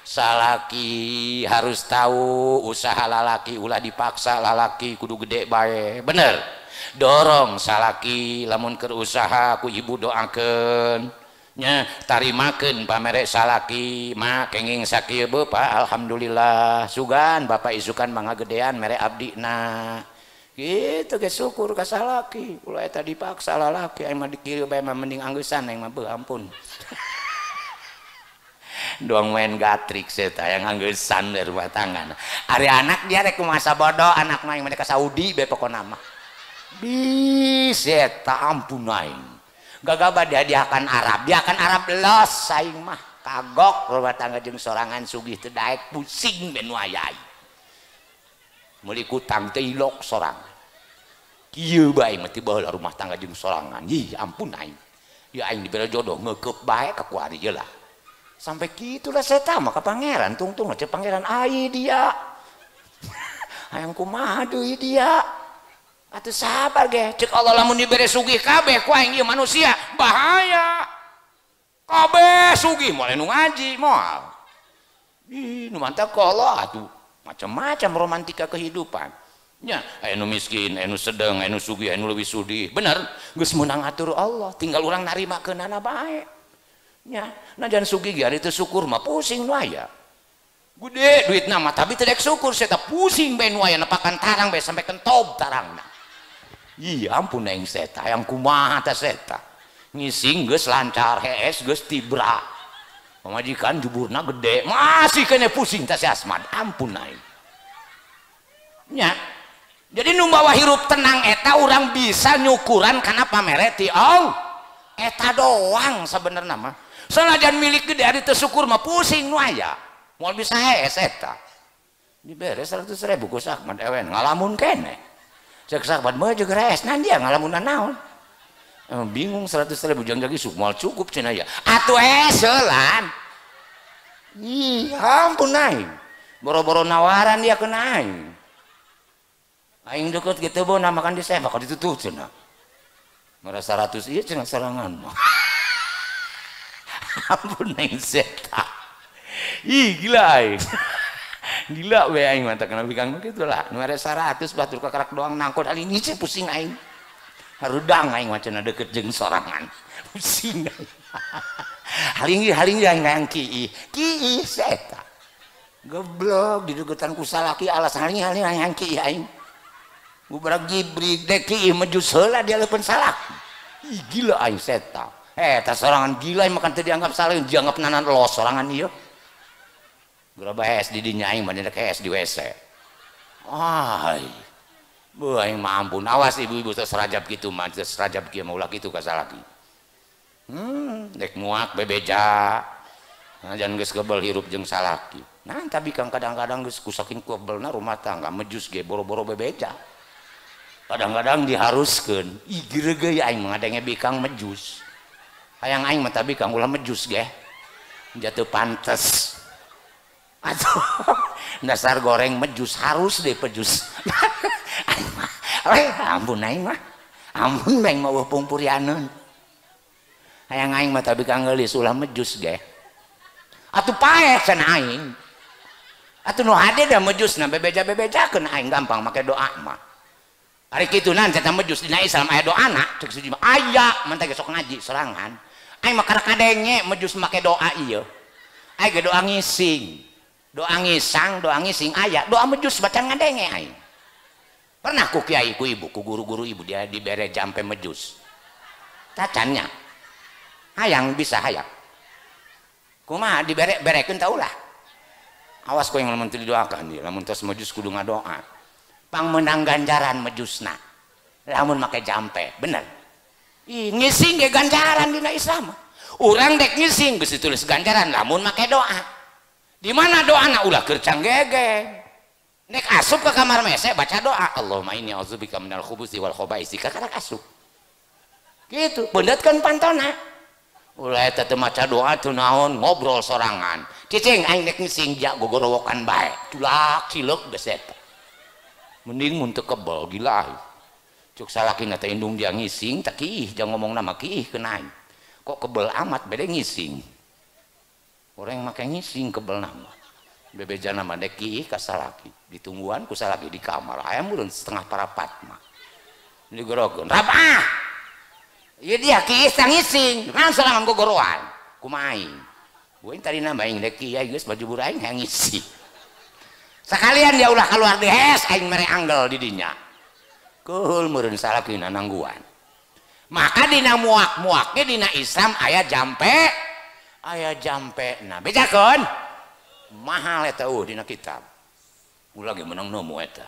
salaki harus tahu usaha lalaki ulah dipaksa lalaki kudu gede bae bener dorong salaki lamun keur usaha ku ibu doakeun nya tarimakeun pamere salaki mak kenging sakieu Pak alhamdulillah sugan bapak isukan mangga gedean mere abdina gitu ge syukur ka salaki ulah eta dipaksa lalaki aing mah dikieu bae mah mending anggeussan aing mah beuh ampun doang main gatrik eta yang anggeussan dari rumah tangga ari anak dia rek masa bodoh anak mah aing mah ka Saudi bae pokona mah bis eta ampun aing gagaba diadiakan Arab los aing mah kagok rumah tangga jeung sorangan sugih teu daek pusing ben wayai meuli kutang teh ilok sorangan kieu bae mah ti baheula rumah tangga jeung sorangan ih ampun aing ya aing dibere jodoh ngeukeub bae ka kuari ieu lah sampai kitu lah saya mah ka pangeran tungtung aja pangeran ai dia hayang kumaha deui dia atuh sabar ge ceuk Allah lamun dibere sugih kabeh ku aing ieu manusia bahaya kabeh sugih moal nu ngaji moal ih nu mantap ka Allah atuh macam-macam romantika kehidupan nya anu miskin anu sedeng anu sugih anu leuwih sugih bener geus meunang atur Allah tinggal urang narimakeunana bae nya najan sugih ge ari teu syukur mah pusing nu aya gede duitna mah tapi teu dek syukur saya teh pusing bae nu aya nepakan tarang bae sampai kentob tarangna iya ampun aing seta yang kumaha teh seta ngising geus lancar hees geus tibra pamajikan juburna gede masih kene pusing teh si Asmad ampun aing nya jadi nu bawa hirup tenang eta urang bisa nyukuran kana pamere ti Allah eta doang sebenarnya mah sanajan milik gede ari teu syukur mah pusing nu aya moal bisa hees eta dibere 100.000 ku Ahmad ewen ngalamun kene cek sahabat mah juga res nanti ya ngalamunan naon bingung 100.000 jang lagi sukmal cukup cina ya atuh selan ih ampun aing boro-boro nawaran dia kena aing deket gitu bo namakan di saya bakal ditutup cina merasa 100 iya cina serangan mah ampun aing seta ih gila aing gila we aing mantap kena bikang begitu lah nu merasa 100 batur kakarak doang nangkot ali ngisi pusing aing harudang aing macana deket jeung sorangan pusing aing haling aing kiih seta goblok di deketan ku salaki alas haling aing kiih aing gubrak gibrig dek kiih mejus heula dia leupeun salaki ih gila aing seta eta sorangan gila makan teu dianggap salah dianggap nanan los sorangan ieu geraba es di dinya aing bandina ke es di WC ai beuh aing mah ampun awas ibu-ibu teh serajab kitu mah serajab kieu mah ulah kitu ka salaki dek muak bebeja jangan geus gebel hirup jeung salaki nah tapi kang kadang-kadang geus kusaking kebelna rumah tangga mejus ge boro-boro bebeja kadang-kadang diharuskeun ih gireugeuy aing ngadenge bikang mejus hayang aing mah tapi kang ulah mejus ge jatuh pantes aduh dasar goreng mejus harus deh pejus ampun aing mah ampun beng mau pungpurianeun hayang aing mah tapi kang geulis ulah mejus ge atuh paeh cenah aing atuh nu hade da mejusna bebeja-bebejakeun aing gampang make doa mah ari kitunan cenah mejus dina Islam aya doana cek suji mah aya manteh sok ngaji sorangan aing mah kada kadenge mejus make doa ieu aing ge doa ngising doa ngising aya doa mejus baca ngadenge aing pernah ku kiai ku ibu ku guru-guru ibu dia dibere jampe mejus tacannya hayang bisa hayang kumaha dibere-berekeun tah ulah awas ku yang lamun teu didoakan dia lamun tos mejus kudu ngadoa pang menang ganjaran mejusna lamun make jampe bener ih ngising ge ganjaran dina Islam urang dek ngising geus ditulis ganjaran lamun make doa di mana doana ulah kercang gege nek asup ke kamar mese baca doa Allahumma inni a'udzubika minal khubuthi wal khaba'is kakarak asup gitu beundetkeun pantona ulah eta teh maca doa teu naon ngobrol sorangan cicing aing nek ngising ja gogorowokan bae culak cileuk geus eta mending mun teu kebel gila cuk salakina teh indung dia ngising teh kiih jang ngomong nama kiih keun aing kok kebel amat bede ngising orang make ngising kebel nama bebeja nama deki ka salaki ditungguan ku salaki di kamar aya meureun setengah parapat mah digorogeun rabah ieu dia kieu ngising kan sorangan gogoroan kumaha aing gue tadi nama aing deki ya geus baju buru aing hayang ngisi sakalian dia ulah keluar di hes aing mere anggel di dinya keul meureun salakina nangguan maka dina muak-muaknya dina Islam aya jampe nah bejakeun mahal eta dina kitab ulah ge menang nemu eta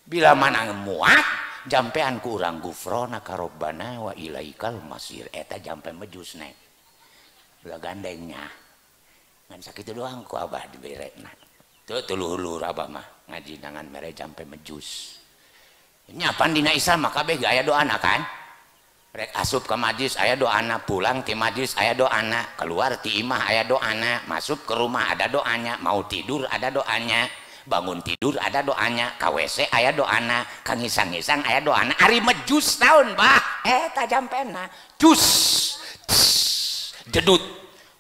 bila mana muak jampean ku urang gufrona ka robbana wa ilaikal masir eta jampe mejus nek ulah gandengnya ngan sakitu doang ku abah diberekna teu tuluhur abah mah ngaji nangan mere jampe mejus nyapan dina Islam mah kabeh aya doana kan rek asup ke majlis aya doana pulang ke majlis aya doana keluar ti imah aya doana masuk ke rumah ada doanya mau tidur ada doanya bangun tidur ada doanya ka WC aya doana ka ngisang-ngisang aya doana ari mejus taun bah eta jampena jus jedut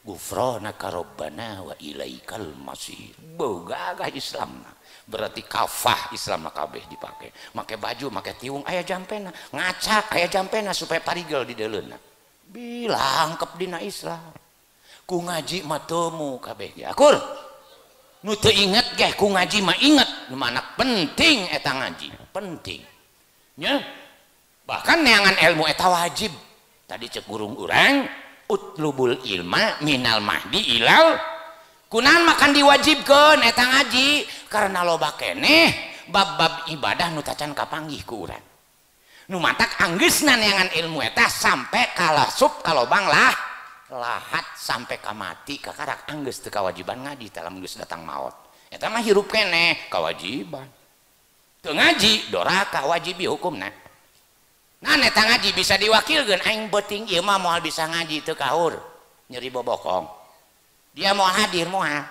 gufranaka rabbana wa ilaikal masir boga gagah Islam berarti kafah Islam kabeh dipake make baju make tiung aya jampena ngacak aya jampena supaya parigel di deuleuna bilang kep dina Islam ku ngaji mah temu kabeh ge akur nu teu inget ge ku ngaji mah inget nu mana penting eta ngaji penting nya bahkan neangan ilmu eta wajib tadi cek gurung urang utlubul ilma minal mahdi ilal kunaon makan diwajibkeun eta ngaji karena loba keneh bab-bab ibadah nu tacan kapanggih ku urang nu matak anggeusna neangan ilmu eta sampai kalasup kalobang lahat sampai ka mati kakarak anggeus teu kawajiban ngaji dalam geus datang maot eta mah hirup keneh kawajiban teu ngaji doraka wajib hukumna. Nah neta ngaji bisa diwakilkeun aing beuting ieu mah moal bisa ngaji teu kahur nyeri bobokong. Dia mau hadir moal.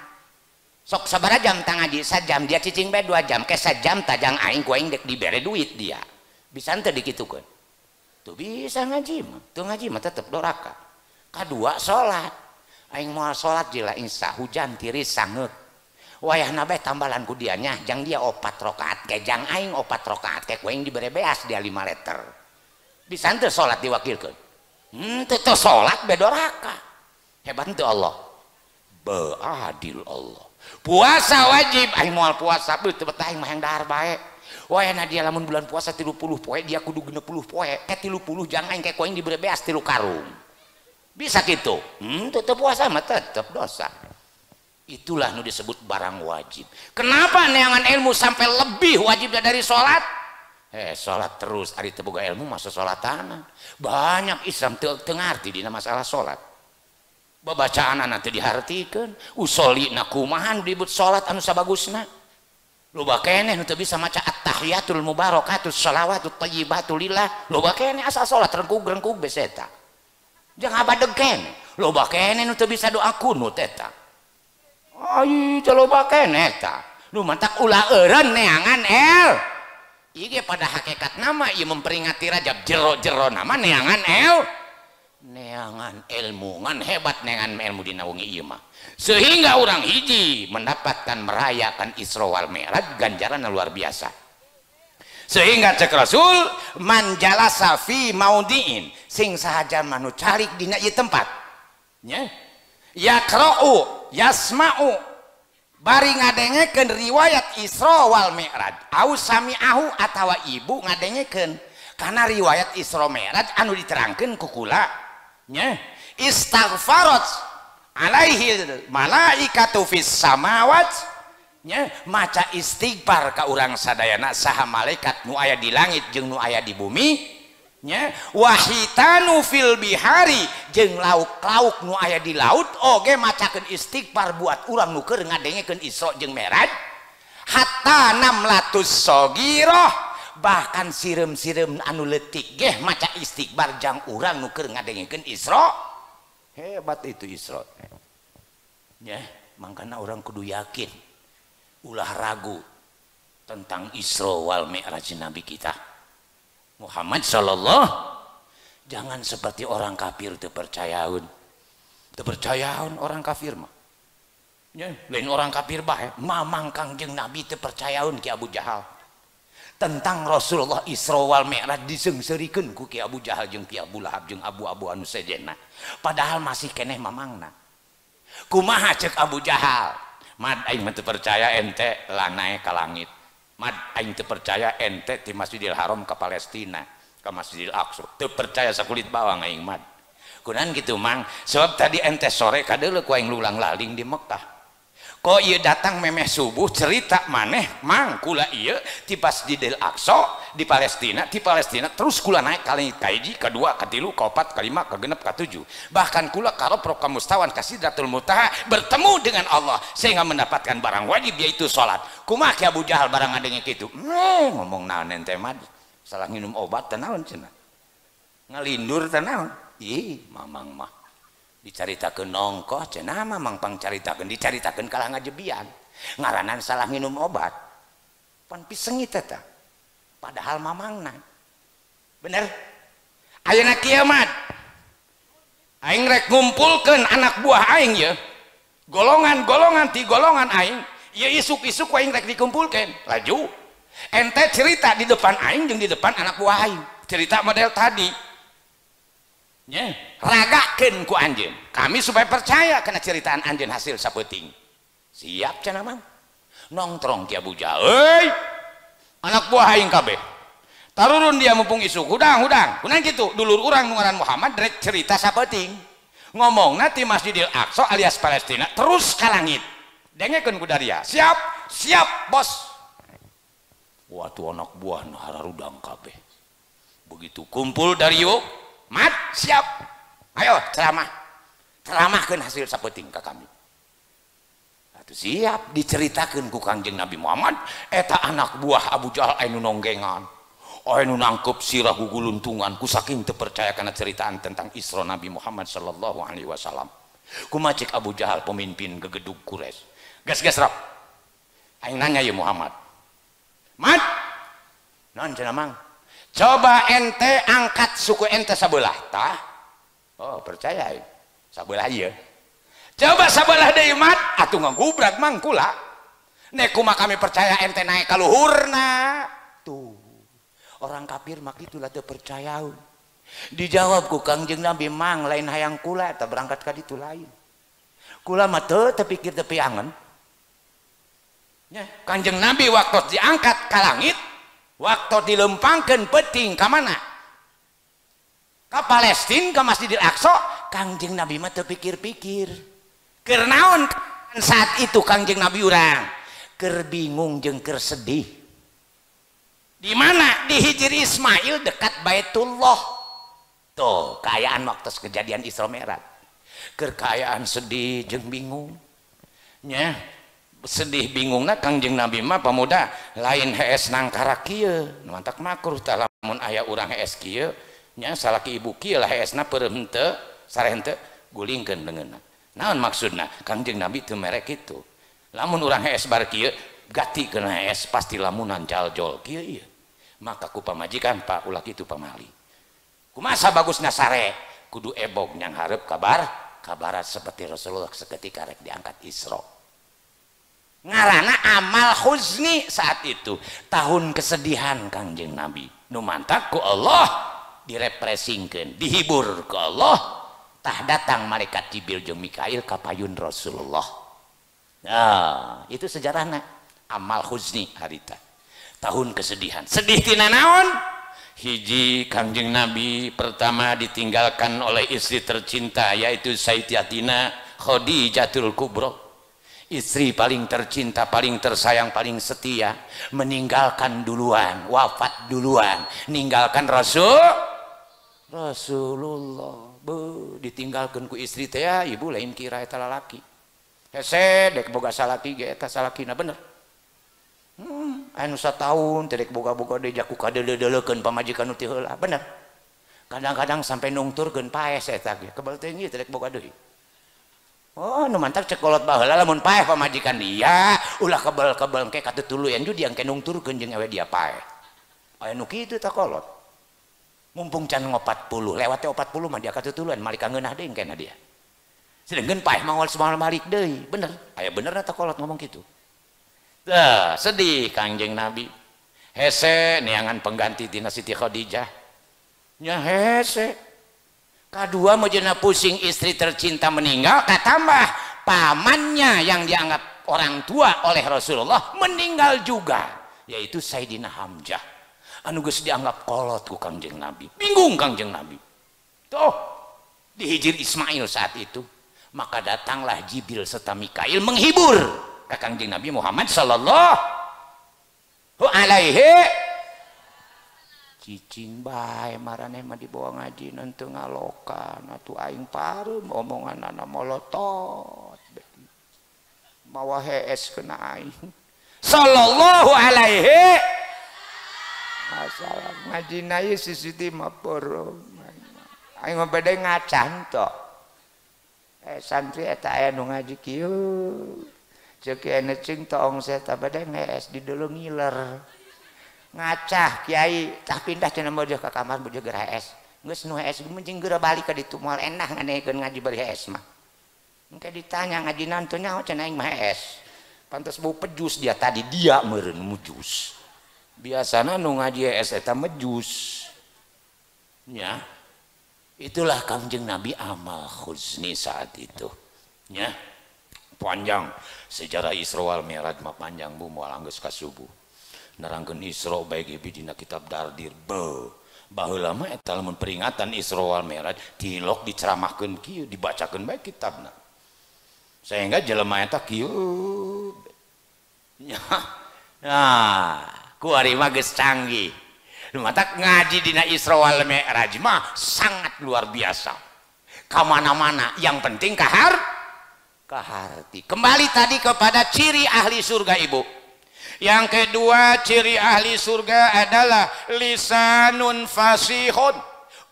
Sok sabaraha jam tang ngaji sajam dia cicing bae 2 jam ke sajam tajang aing ku aing dek dibere duit dia. Bisa teu dikitukeun. Tuh bisa ngaji mah, tuh ngaji mah tetep doraka. Kadua salat. Aing moal salat jila insya hujan tiris sangeuk. Wayahna bae tambalan ku dia nya jang dia 4 rakaat ke jang aing 4 rakaat ke ku aing dibere beas dia 5 liter. Bisa teu salat diwakilkeun. Teu salat bae doraka. Hebat teu Allah. Beadil Allah. Puasa wajib aing moal puasa beuh teu betah aing mah yang dahar bae. Wayahna dia lamun bulan puasa 30 poe dia kudu 60 poe. Ke 30 jang aing ke ku aing dibere beas 3 karung. Bisa gitu. Tetep puasa mah tetep dosa. Itulah nu disebut barang wajib. Kenapa neangan ilmu sampai lebih wajibnya dari sholat? Sholat terus ari teu boga ilmu masa sholatanan. Banyak Islam teu ngarti dina masalah sholat. Babacaan nanti dihartikeun, usolina kumaha nu disebut sholat anu sabagusna. Loba keneh nu teu bisa maca at-tahiyatul mubarakatus shalawatut thayyibatu lillah. Loba keneh asal sholat rengkug bes eta. Jangan abadeg keneh. Loba keneh nu teu bisa doa kunut eta. Ai loba keneh eta. Nu mantak ulah eureun neangan el. Ieu pada hakikat nama ieu memperingati Rajab jero-jero nama neangan el. Neangan ilmu ngan hebat neangan ilmu dina wengi ieu mah. Sehingga orang hiji mendapatkan merayakan Isra wal Mi'raj ganjaran luar biasa. Sehingga cek Rasul manjalasa fi maudiin sing sahaja manu calik dina ieu tempat nya yaqra'u yasma'u bari ngadengekeun riwayat Isra wal Mi'raj au sami'ahu atawa ibu ngadengekeun karena riwayat Isra Mi'raj anu diterangkeun ku kula nya istighfarat alaihi malaikatu fis samawat nya maca istighfar ka urang sadayana saha malaikat nu aya di langit jeung nu aya di bumi nya wahitanu fil bihari jeung lauk-lauk nu aya di laut oge macakeun istighfar buat urang nu keur ngadengekeun Isra jeung Mi'raj hatta namlatus sagirah bahkan sireum-sireum anu leutik ge maca istighfar jang urang nu keur ngadengekeun Isra. Hebat itu Isra nya mangkana urang kudu yakin ulah ragu tentang Isra wal Mi'raj Nabi kita Muhammad sallallahu. Jangan seperti orang kafir teu percayaun orang kafir mah nya lain orang kafir bae mamang kangjeng Nabi teu percayaun ki Abu Jahal tentang Rasulullah Isra wal Mi'raj diseungseurikeun ku ki Abu Jahal jeung ki Abu Lahab jeung Abu anu sejenna padahal masih keneh mamangna. Kumaha cek Abu Jahal? Mad aing teu percaya ente lanae ka langit. Mad aing teu percaya ente ti Masjidil Haram ka Palestina, ka Masjidil Aqsa. Teu percaya sakulit bawang aing mad. Kunaon kitu mang? Sebab tadi ente sore kadeuleu ku aing lulang laling di Mekkah. Kok ieu datang memeh subuh cerita maneh mang kula ieu ti Masjidil Aqsa di Palestina, terus kula naik ka langit ka hiji, ka dua, ka tilu, ka opat, ka lima, ka genep, ka tujuh. Bahkan kula karopro ka mustawan ka Sidratul Muntaha bertemu dengan Allah sehingga mendapatkan barang wajib yaitu salat. Kumaha ki Abu Jahal barang ngadenge kitu? Ngomong naon ente mah? Salah minum obat teh naon cenah? Ngalindur teh naon? Ih, mamang mah dicaritakeun nongkoh cenah mamang pangcaritakeun dicaritakeun kalah ngajebian. Ngaranan salah minum obat. Pan pisengit eta. Padahal mamangna bener ayeuna kiamat aing rek ngumpulkeun anak buah aing ya golongan-golongan ti golongan aing ieu isuk-isuk aing rek dikumpulkeun laju ente cerita di depan aing jeung di depan anak buah aing cerita model tadi nya ragakeun ku anjeun kami supaya percaya kena ceritaan anjeun hasil sapeuting siap cenah mang nongtrong ki Abu Jahal euy anak buah aing kabeh tarurun dia mumpung isuk hudang kunaon kitu dulur urang nu ngaran Muhammad rek cerita sapeuting ngomongna ti Masjidil Aqsa alias Palestina terus ka langit dengekeun ku daria siap bos watu anak buah nu hararudang kabeh begitu kumpul Dario mat siap ayo ceramahkeun hasil sapeuting ka kami siap diceritakan ku Kangjeng Nabi Muhammad eta anak buah Abu Jahal anu nonggengan anu nangkep sirah guguluntungan ku saking teu percaya kana ceritaan tentang Isra Nabi Muhammad sallallahu alaihi wasallam ku macik Abu Jahal pemimpin gegedug Quraisy gas rap aing nanya ya Muhammad mat naon cenah mang coba ente angkat suku ente sabelah tah oh percaya ya sabelah ieu coba sabelah deui mat atuh ngagubrak mang kula nek kumaha kami percaya ente naik ka luhurna tuh orang kafir mah kitu lah teu percaya dijawab ku Kangjeng Nabi mang lain hayang kula eta berangkat ka ditu lain kula mah teu tepikir teu piangen nya Kangjeng Nabi waktu diangkat ka langit waktu dilempangkeun peuting ka mana ka Palestina ka Masjidil Aqsa Kangjeng Nabi mah teu pikir-pikir keur naon saat itu Kangjeng Nabi urang keur bingung jeung keur sedih di mana di Hijri Ismail dekat Baitullah tuh kaayaan waktu kejadian Isra Mi'raj keur kaayaan sedih jeung bingung nya sedih bingungna Kangjeng Nabi mah pemuda lain hees nangkara kieu mantak makruh tah lamun aya urang hees kieu nya salaki ibu kieu lah heesna peureum henteu sareng henteu gulingkeun leungeunna naon maksudna Kangjeng Nabi teu mere kitu lamun urang hees bar kieu gati kena hees pasti lamunan jaljol kieu ieu maka ku pamajikan Pak ulah kitu pamali kumaha bagusna sare kudu ebog nyang hareup kabarat seperti Rasulullah seketika rek diangkat Isra ngaranna amal huzni saat itu tahun kesedihan Kangjeng Nabi nu mantak ku Allah direpresingkeun dihibur ku Allah tah datang malaikat Jibril jeung Mikail ka payun Rasulullah nah itu sejarahna amal huzni harita tahun kesedihan sedih tina naon hiji Kangjeng Nabi pertama ditinggalkan oleh istri tercinta yaitu Sayyidatina Khadijatul Kubra istri paling tercinta paling tersayang paling setia meninggalkan duluan wafat duluan ninggalkan Rasulullah ditinggalkan ku istri teh ya ibu lain kira eta lalaki hese dek boga salaki ge eta salakina bener anu satahun teh dek boga-boga deui jaku kadeuleukeun pamajikan nu teu heula bener kadang-kadang sampai nungturkeun paes eta ge kebal teh ieu teh dek boga deui oh nu mantap cek kolot baheula lamun paeh pamajikan dia ulah kebal-kebal engke katutuluyan ju diangke nungturkeun jeung awe dia paeh aya nu kitu tah kolot mumpung can 40 lewat 40 mah dia katutuluan malika ngeunah deui engkena dia sedengkeun paeh mangol semal balik deui bener aya bener eta kolot ngomong kitu tah sedih Kangjeng Nabi hese neangan pengganti tina Siti Khadijah nya hese kadua meujeuna pusing istri tercinta meninggal katambah pamannya yang dianggap orang tua oleh Rasulullah meninggal juga yaitu Sayyidina Hamzah anu geus dianggap kolot ku Kangjeng Nabi bingung Kangjeng Nabi tuh di Hijri Ismail saat itu maka datanglah Jibril serta Mikail menghibur ka Kangjeng Nabi Muhammad sallallahu alaihi cicing bae marane mah dibawa ngaji nanti ngalokan atuh aing pareum omonganna molotot mawa hees kena aing sallallahu alaihi masalah ngaji na ieu sisiti mah peureum aing mah bade ngacan tos santri eta aya nu ngaji kieu ceuk ene cing tong saya bade ngees di deuleu ngiler ngacah kiai tah pindah cenah meureun ka kamar meureun geura hees geus nu hees meureun geura balik ka ditu moal endah nganekeun ngaji bari hees mah engke ditanya ngaji naon teh nyaho cenah aing mah hees pantes bau pejus dia tadi dia meureun mujus biasana nu ngaji hees eta mejus nya itulah Kangjeng Nabi amal huzni saat itu nya panjang sejarah Isra wal Mi'raj mah panjang bu moal anggeus ka subuh nerangkeun Isra baik ieu dina kitab Dardir baheula mah eta lamun peringatan Isra wal Mi'raj tilok diceramahkeun kieu dibacakeun bae kitabna sehingga jelema eta kieu nya nah ku ari mah geus canggih matak ngaji dina Isra wal Mi'raj mah sangat luar biasa ka mana-mana yang penting kaharti. Kembali tadi kepada ciri ahli surga ibu. Yang kedua ciri ahli surga adalah lisanun fasihun,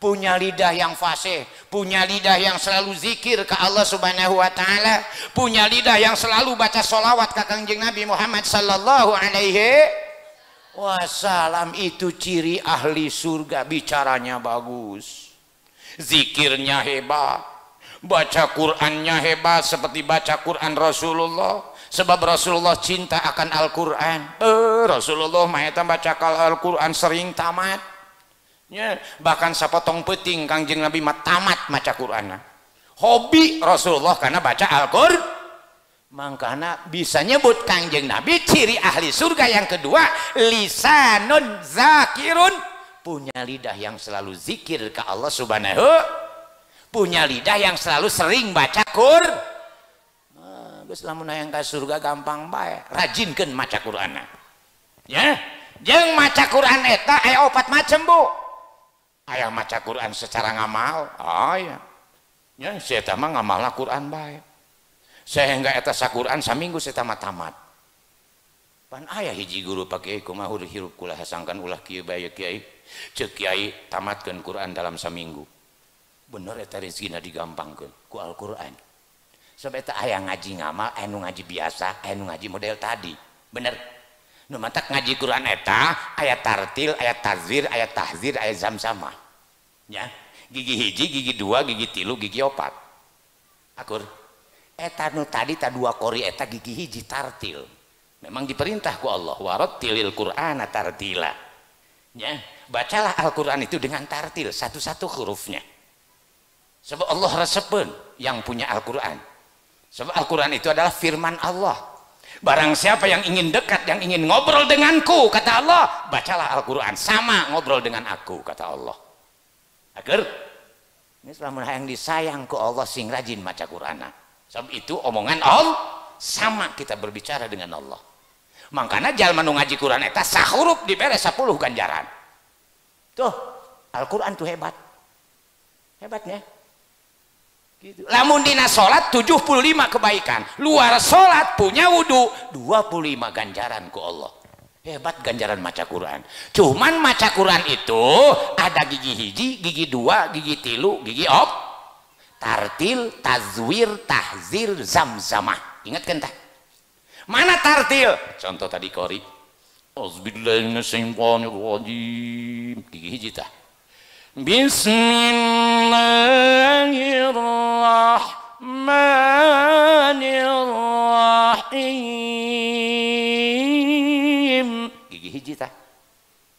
punya lidah yang fasih, punya lidah yang selalu zikir ke Allah Subhanahu wa taala, punya lidah yang selalu baca sholawat ke Kanjeng Nabi Muhammad sallallahu alaihi wasallam. Itu ciri ahli surga. Bicaranya bagus, zikirnya hebat, baca Qur'annya hebat seperti baca Qur'an Rasulullah. Sebab Rasulullah cinta akan Al-Quran. Rasulullah mayata baca Al-Quran sering tamat ya. Bahkan sapotong peting Kangjeng Nabi tamat baca Quran. Hobi Rasulullah karena baca Al-Quran. Makanya bisa nyebut Kangjeng Nabi ciri ahli surga yang kedua, lisanun zakirun, punya lidah yang selalu zikir ke Allah Subhanahu, punya lidah yang selalu sering baca Quran. Geus lamun hayang ka surga gampang bae, rajinkeun maca Qur'an. Ya, jeung maca Qur'an eta aya 4 macem, Bu. Aya maca Qur'an secara ngamal. Oh ya. Ya, saya eta mah ngamalna Qur'an bae. Sehingga eta saquran saminggu saya tamat. Pan aya hiji guru pakai kumaha hirup kula hasangkan ulah kieu bae kiai. Ceuk kiai tamatkeun Qur'an dalam saminggu. Bener eta rezekina digampangkeun ku Al-Qur'an. Sebab eta aya ngaji ngamal, anu ngaji biasa, anu ngaji model tadi. Bener. Nu mantak ngaji Quran eta aya tartil, aya tazwir, aya tahzir, aya zamzamah. Ya. Gigi hiji, gigi dua, gigi tilu, gigi opat. Akur. Eta nu tadi ta dua kori eta gigi hiji tartil. Memang diperintah ku Allah, warattilil Qur'ana tartila. Ya. Bacalah Al-Qur'an itu dengan tartil, satu-satu hurufnya. Sebab Allah resepeun yang punya Al-Qur'an. Sebab Al-Quran itu adalah firman Allah. Barang siapa yang ingin dekat, yang ingin ngobrol denganku, kata Allah, bacalah Al-Quran. Sama ngobrol dengan aku, kata Allah. Agar ini selama yang disayang ke Allah sing rajin maca Quran. Sebab itu omongan Allah, sama kita berbicara dengan Allah. Makanya jalma nu ngaji Quran eta sahurup dibere 10 ganjaran. Tuh, Al-Quran tuh hebat. Hebatnya. Gitu. Lamun dina sholat 75 kebaikan, luar sholat punya wudhu 25 ganjaran ku Allah. Hebat ganjaran maca Quran. Cuman maca Quran itu ada gigi hiji, gigi dua, gigi tilu, gigi op, tartil, tazwir, tahzir, zamzamah. Ingat kan tak? Mana tartil? Contoh tadi kori. Auzubillahiminasyaitonirrajim. Gigi hiji tah. Bismillahirrahmanirrahim. Gigi hiji tah.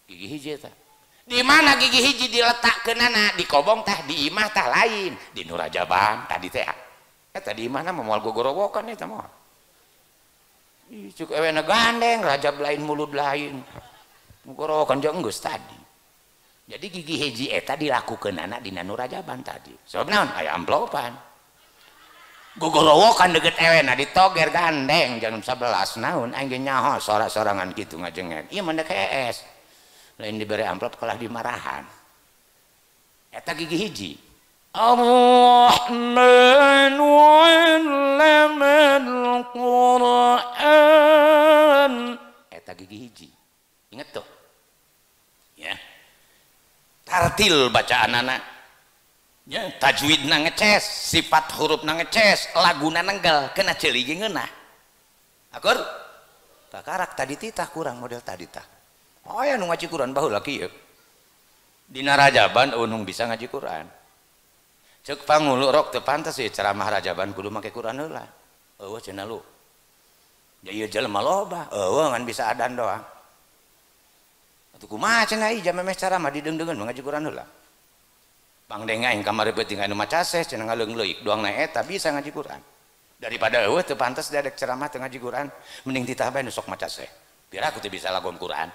Gigi hiji tah. Di mana gigi hiji diletakkeunana? Di kobong tah, di imah tah lain. Di nurajaban tadi teh. Eta di mana moal gogorowokan eta moal. Ih cuk ewena gandeng, rajab lain mulut lain. Gogorowokan jeung geus tadi. Jadi gigi hiji eta dilakukan anak di nurajaban tadi. Sebab naon aya amplopan. Gogorowokan deket ewena ditoger gandeng jam 11 naon aing nyaho sorak-sorangan kitu ngajengek. Ieu mah KS. Lain diberi amplop kalah dimarahan. Eta gigi hiji. Ar-Rahman 'allamal Qur'an. Eta gigi hiji. Ingat tuh. Ya. Tartil bacaan anak ya, tajwid na ngeces, sifat huruf na ngeces, laguna nenggel kena ceuligi ngeunah. Akur takarak tadi titah kurang model tadi tah. Oh ya nu ngaji Quran baheula kieu. Dina rajaban unung bisa ngaji Quran. Ceuk pangulu rok teu pantes ieu ceramah rajaban kudu make Quran heula. Eueuh cenah lu. Ya ieu jelema loba, eueuh ngan bisa adan doang. Atuh kumaha cenah ieu jamemeh ceramah didengdengeun ngaji Quran heula. Pangdeng aing kamari peuting anu maca ses cenah ngaleung-leuik doangna eta bisa ngaji Quran. Daripada eueuh teu pantes dadek ceramah teu ngaji Quran, mending titah bae nu sok maca ses. Biar aku teu bisa lagon Quran.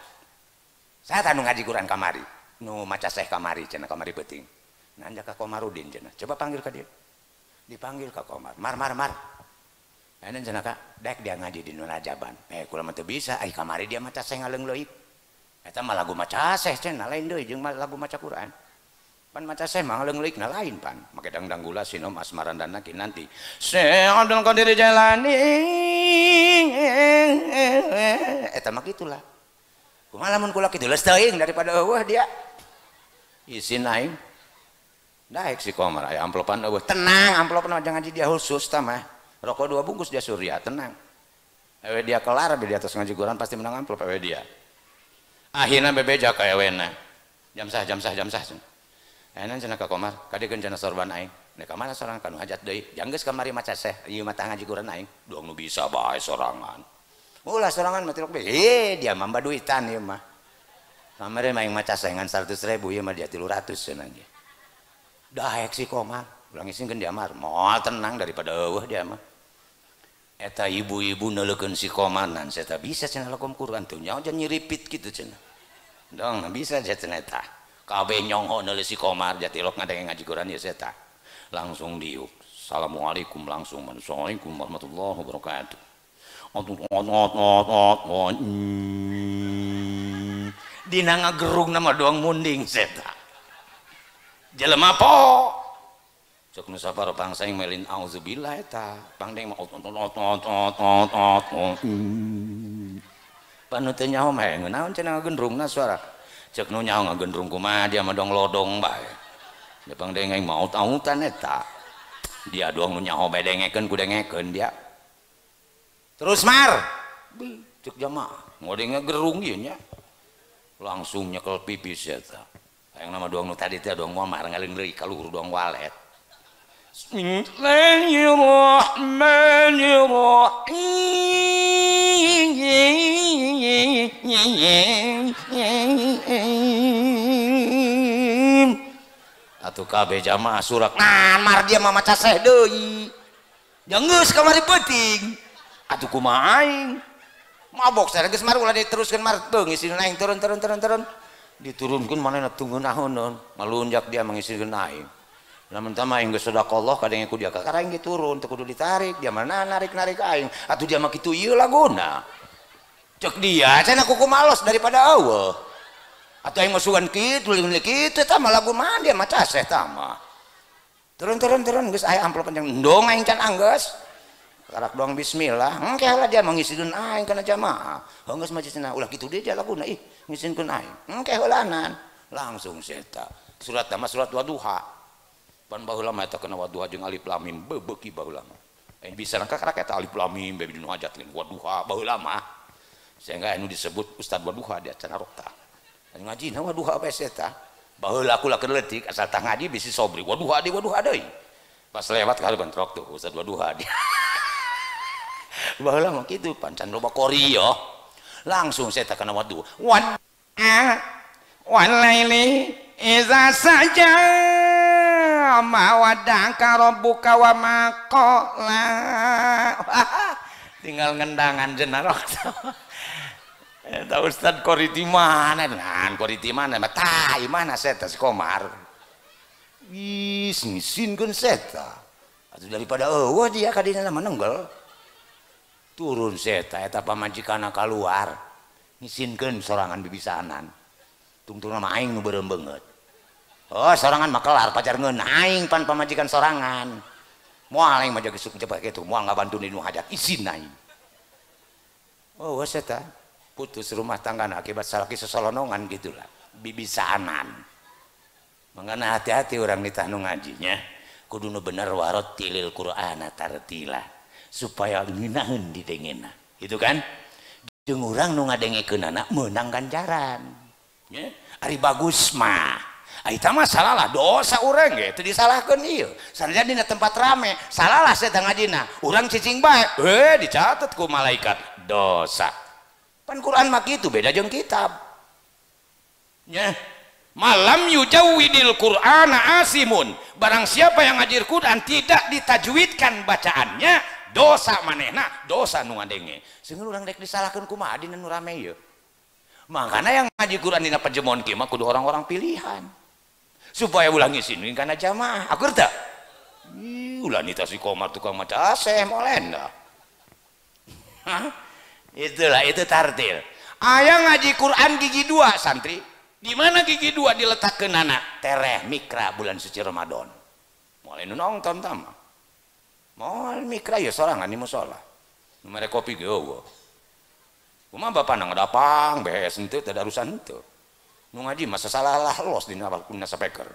Saya anu ngaji Quran kamari, nu maca ses kamari cenah kamari peuting. Nanja ka Komarudin cenah. Coba panggil ka dia. Dipanggil ka Komar. Mar. Enen cenah ka, dek dia ngaji di nurajaban. Kula mah teu bisa, ai kamari dia maca ses ngaleung-leuik. Eta mah lagu maca ses cenah lain deui jeung lagu maca Quran. Pan maca saya mah leungleukna lain pan make dangdang gula sinom asmaran dan nakin nanti Syekh Abdul Qadir Jailani eta mah kitulah kumaha lamun kula kitu leus teuing daripada eueuh dia isin aing daek si Komar aya amplopan eueuh tenang amplopna jangan ngaji dia khusus tah mah rokok 2 bungkus dia surya tenang ewe dia kelar di atas ngaji Quran pasti menang amplop ewe dia akhirna bebeja ka ewena jam sah enan cenah ka Komar kadegeun cenah sorban aing nek ka mana sorangan kanu hajat deui janggeus kamari maca Syekh ieu mah tah ngaji Quran aing doang nu bisa bae sorangan ulah sorangan mah tilok dia mah duitan ieu mah kamari mah aing maca Syekh ngan 100.000 ieu mah dia 300 cenah ge daek si Komar ulang isingkeun dia mah moal tenang daripada eueuh dia mah eta ibu-ibu neulekeun si Komar nan saya bisa cenah lakum Quran tuh nyaho jan nyiripit kitu cenah dong bisa cenah eta kabeh nyongho neuleuh si Komar jatilok ngadenge ngaji Quran ieu eta langsung diuk assalamualaikum langsung assalamualaikum warahmatullahi wabarakatuh dina ngagerung nama doang munding seta jelema po cek nu sabar pangsaing melin auzubillah eta pangdeng mah panu teu nyaho mah naon cenah ngagendrungna suara cek nu nyaho ngagendrung kumaha dia mah dong lodong bae da pangdeng aing maut-autan eta dia doang nu nyaho bae dengekeun ku dengekeun dia terus mar cek jamaah ngodeng ngagerung ieu nya langsung nyekel pipis eta yang nama doang nu tadi teh doang mamar ngaling deui ka luhur doang walet Bismillahirrahmanirrahim atuh kabeh jamaah surak nah mar dia mah maca Syekh deui jangeus kamari penting atuh kumaha aing mabok saya geus mar ulah diteruskeun mar teu ngisieun aing turun diturunkeun manehna tunggu naon malunjak dia mengisieun aing lamun tah aing geus sedekah kadenge ku dia ka aing diturun teu kudu ditarik dia mana narik-narik aing atuh dia mah kitu ieu laguna cek dia cenah kuku malos daripada eueuh atuh aing mah sugan kitu liun kitu tah mah lagu mah dia maca Syekh tah mah turun geus aya amplop panjang ndong aing can anggeus karak doang bismillah engke lah dia mengisieun aing kana jamaah geus mah cenah ulah kitu deui laguna ih ngisieun aing engke heulanan langsung seta surat nama surat Wadduha pan baheula mah eta kana Wadduha jeung alif lam mim beuki baheula mah aing bisa rangka karak eta alif lam mim bae dinu hajat lain Wadduha baheula mah sehingga anu disebut Ustad Wadduha dia cenah rokta anu ngajina Wadduha bae eta baheula kula keur leutik asal tah ngaji bisi sobri Wadduha deui pas lewat ka hareupeun trok tuh Ustad Wadduha dia baheula mah kitu pancan loba Korea langsung saya takana Wadduha walaili iza saja ma wadaka rabbuka wa ma qala tinggal ngendangan jenarok eta Ustad koriti mana nan koriti mana mah tah imana seta si Komar wis ngisinkeun seta atuh daripada eueuh dia ka dina menenggel turun seta eta pamajikanna keluar ngisinkeun sorangan bibisanan tungtungna mah aing nu beureum beungeut oh sorangan mah kelar pajarngeun aing pan pamajikan sorangan moal aing mah jaga sok cepet kitu moal ngabantu di nu hajat izin aing oh seta putus rumah tanggana akibat salaki sesolonongan gitulah bibisanan mangana hati-hati orang nitah nu ngajinya kuduna bener warattilil Qur'ana tartila supaya ngeunaheun didengena gitu kan jeung urang nu ngadengekeunana meunang ganjaran nya ari bagus mah eta mah salalah dosa urang ge teu disalahkeun ieu sanajan dina tempat rame salalah saya ngajina urang cicing bae dicatet ku malaikat dosa pan Quran mah kitu beda jeung kitab nya malam yujawwidil Qur'ana asimun barang siapa yang ngajir Quran tidak ditajwidkan bacaannya dosa manehna dosa nu ngadenge sehingga urang rek disalahkeun kumaha dina nu rame ieu makana yang ngaji Quran dina pajemon kieu mah kudu orang-orang pilihan supaya ulah ngisieun kana jamaah akur teu ulah nita si Komar tukang maca Syekh molena itulah itu tartil aya ngaji Quran gigi 2 santri Di mana gigi dua diletakkan anak? Tereh mikra bulan suci Ramadan. Mulai nonton tama. Mau mikra ya sorangan di musola. Nomor kopi gue. Cuma bapak nang dapang, behes ente, tidak urusan ente. Nu ngaji masa salah los di kuna sapeker.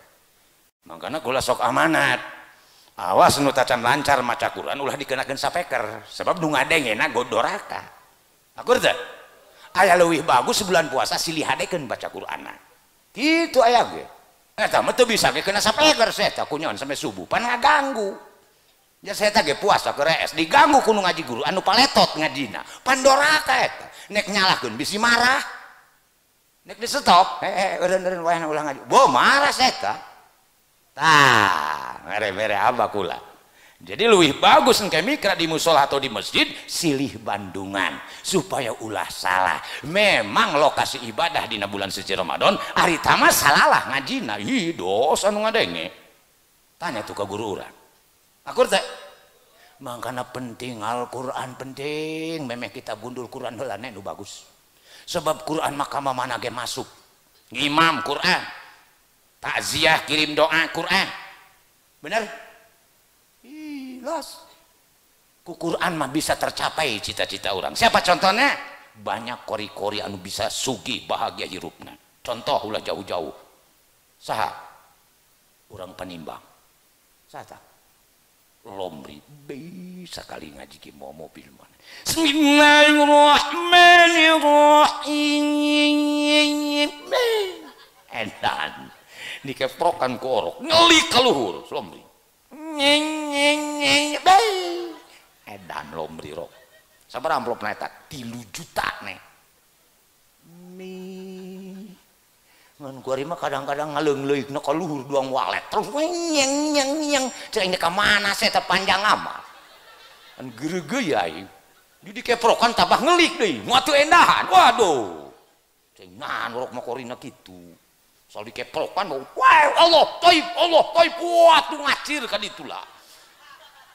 Makanya kula sok amanat. Awas nu tacan lancar maca Quran ulah dikenakeun sapeker. Sebab nu ngadengena godoraka. Akur teh? Aya leuwih bagus sebulan puasa silih hadekeun baca Quranan. Kitu aya ge. Eta mah teu bisa ge kena sapeker saya kunyaon sampai subuh pan ngaganggu. Ya saya ge puasa kerees diganggu ku nu ngaji guru anu paletot ngajina. Pandoraka eta. Nek nyalakeun bisi marah. Nek di stop, eureun wae ulah ngaji. Bo marah eta. Tah, mere-mere abah kula. Jadi lebih bagus engke mikra di musola atau di masjid silih bandungan supaya ulah salah. Memang lokasi ibadah di bulan suci Ramadan ari tama salalah ngajina. Ih dosa nu ngadenge. Tanya tuh ke guru urang. Akur teh mangkana penting Al-Qur'an penting memeh kita bundul Quran heula nu bagus. Sebab Quran makama mana ge masuk. Ngimam Quran. Takziah kirim doa Quran. Bener? Los. Ku Quran mah bisa tercapai cita-cita orang. Siapa contohnya? Banyak kori-kori anu bisa sugih bahagia hirupna. Contoh ulah jauh-jauh. Saha? Orang penimbang. Saha? Lomri bisa kali ngaji ki mau mobil mana. Bismillahirrahmanirrahim. Edan. Dikeprokan ku orok. Ngelik kaluhur. Lomri. Edan lomri rok. Sabar amplop neta 3 juta nih. Ngan kuari mah kadang-kadang ngaleung-leuk na kaluhur duang walet. Terus nyeng cering ka mana saya teh panjang amat. An geureugeui ai. Di dikeprokan tabah ngelik deui. Moal teu endahan. Waduh. Ceng nahan rok mah korina kitu. Soal dikeprokan wah Allah toib wah tuh ngacir kan itulah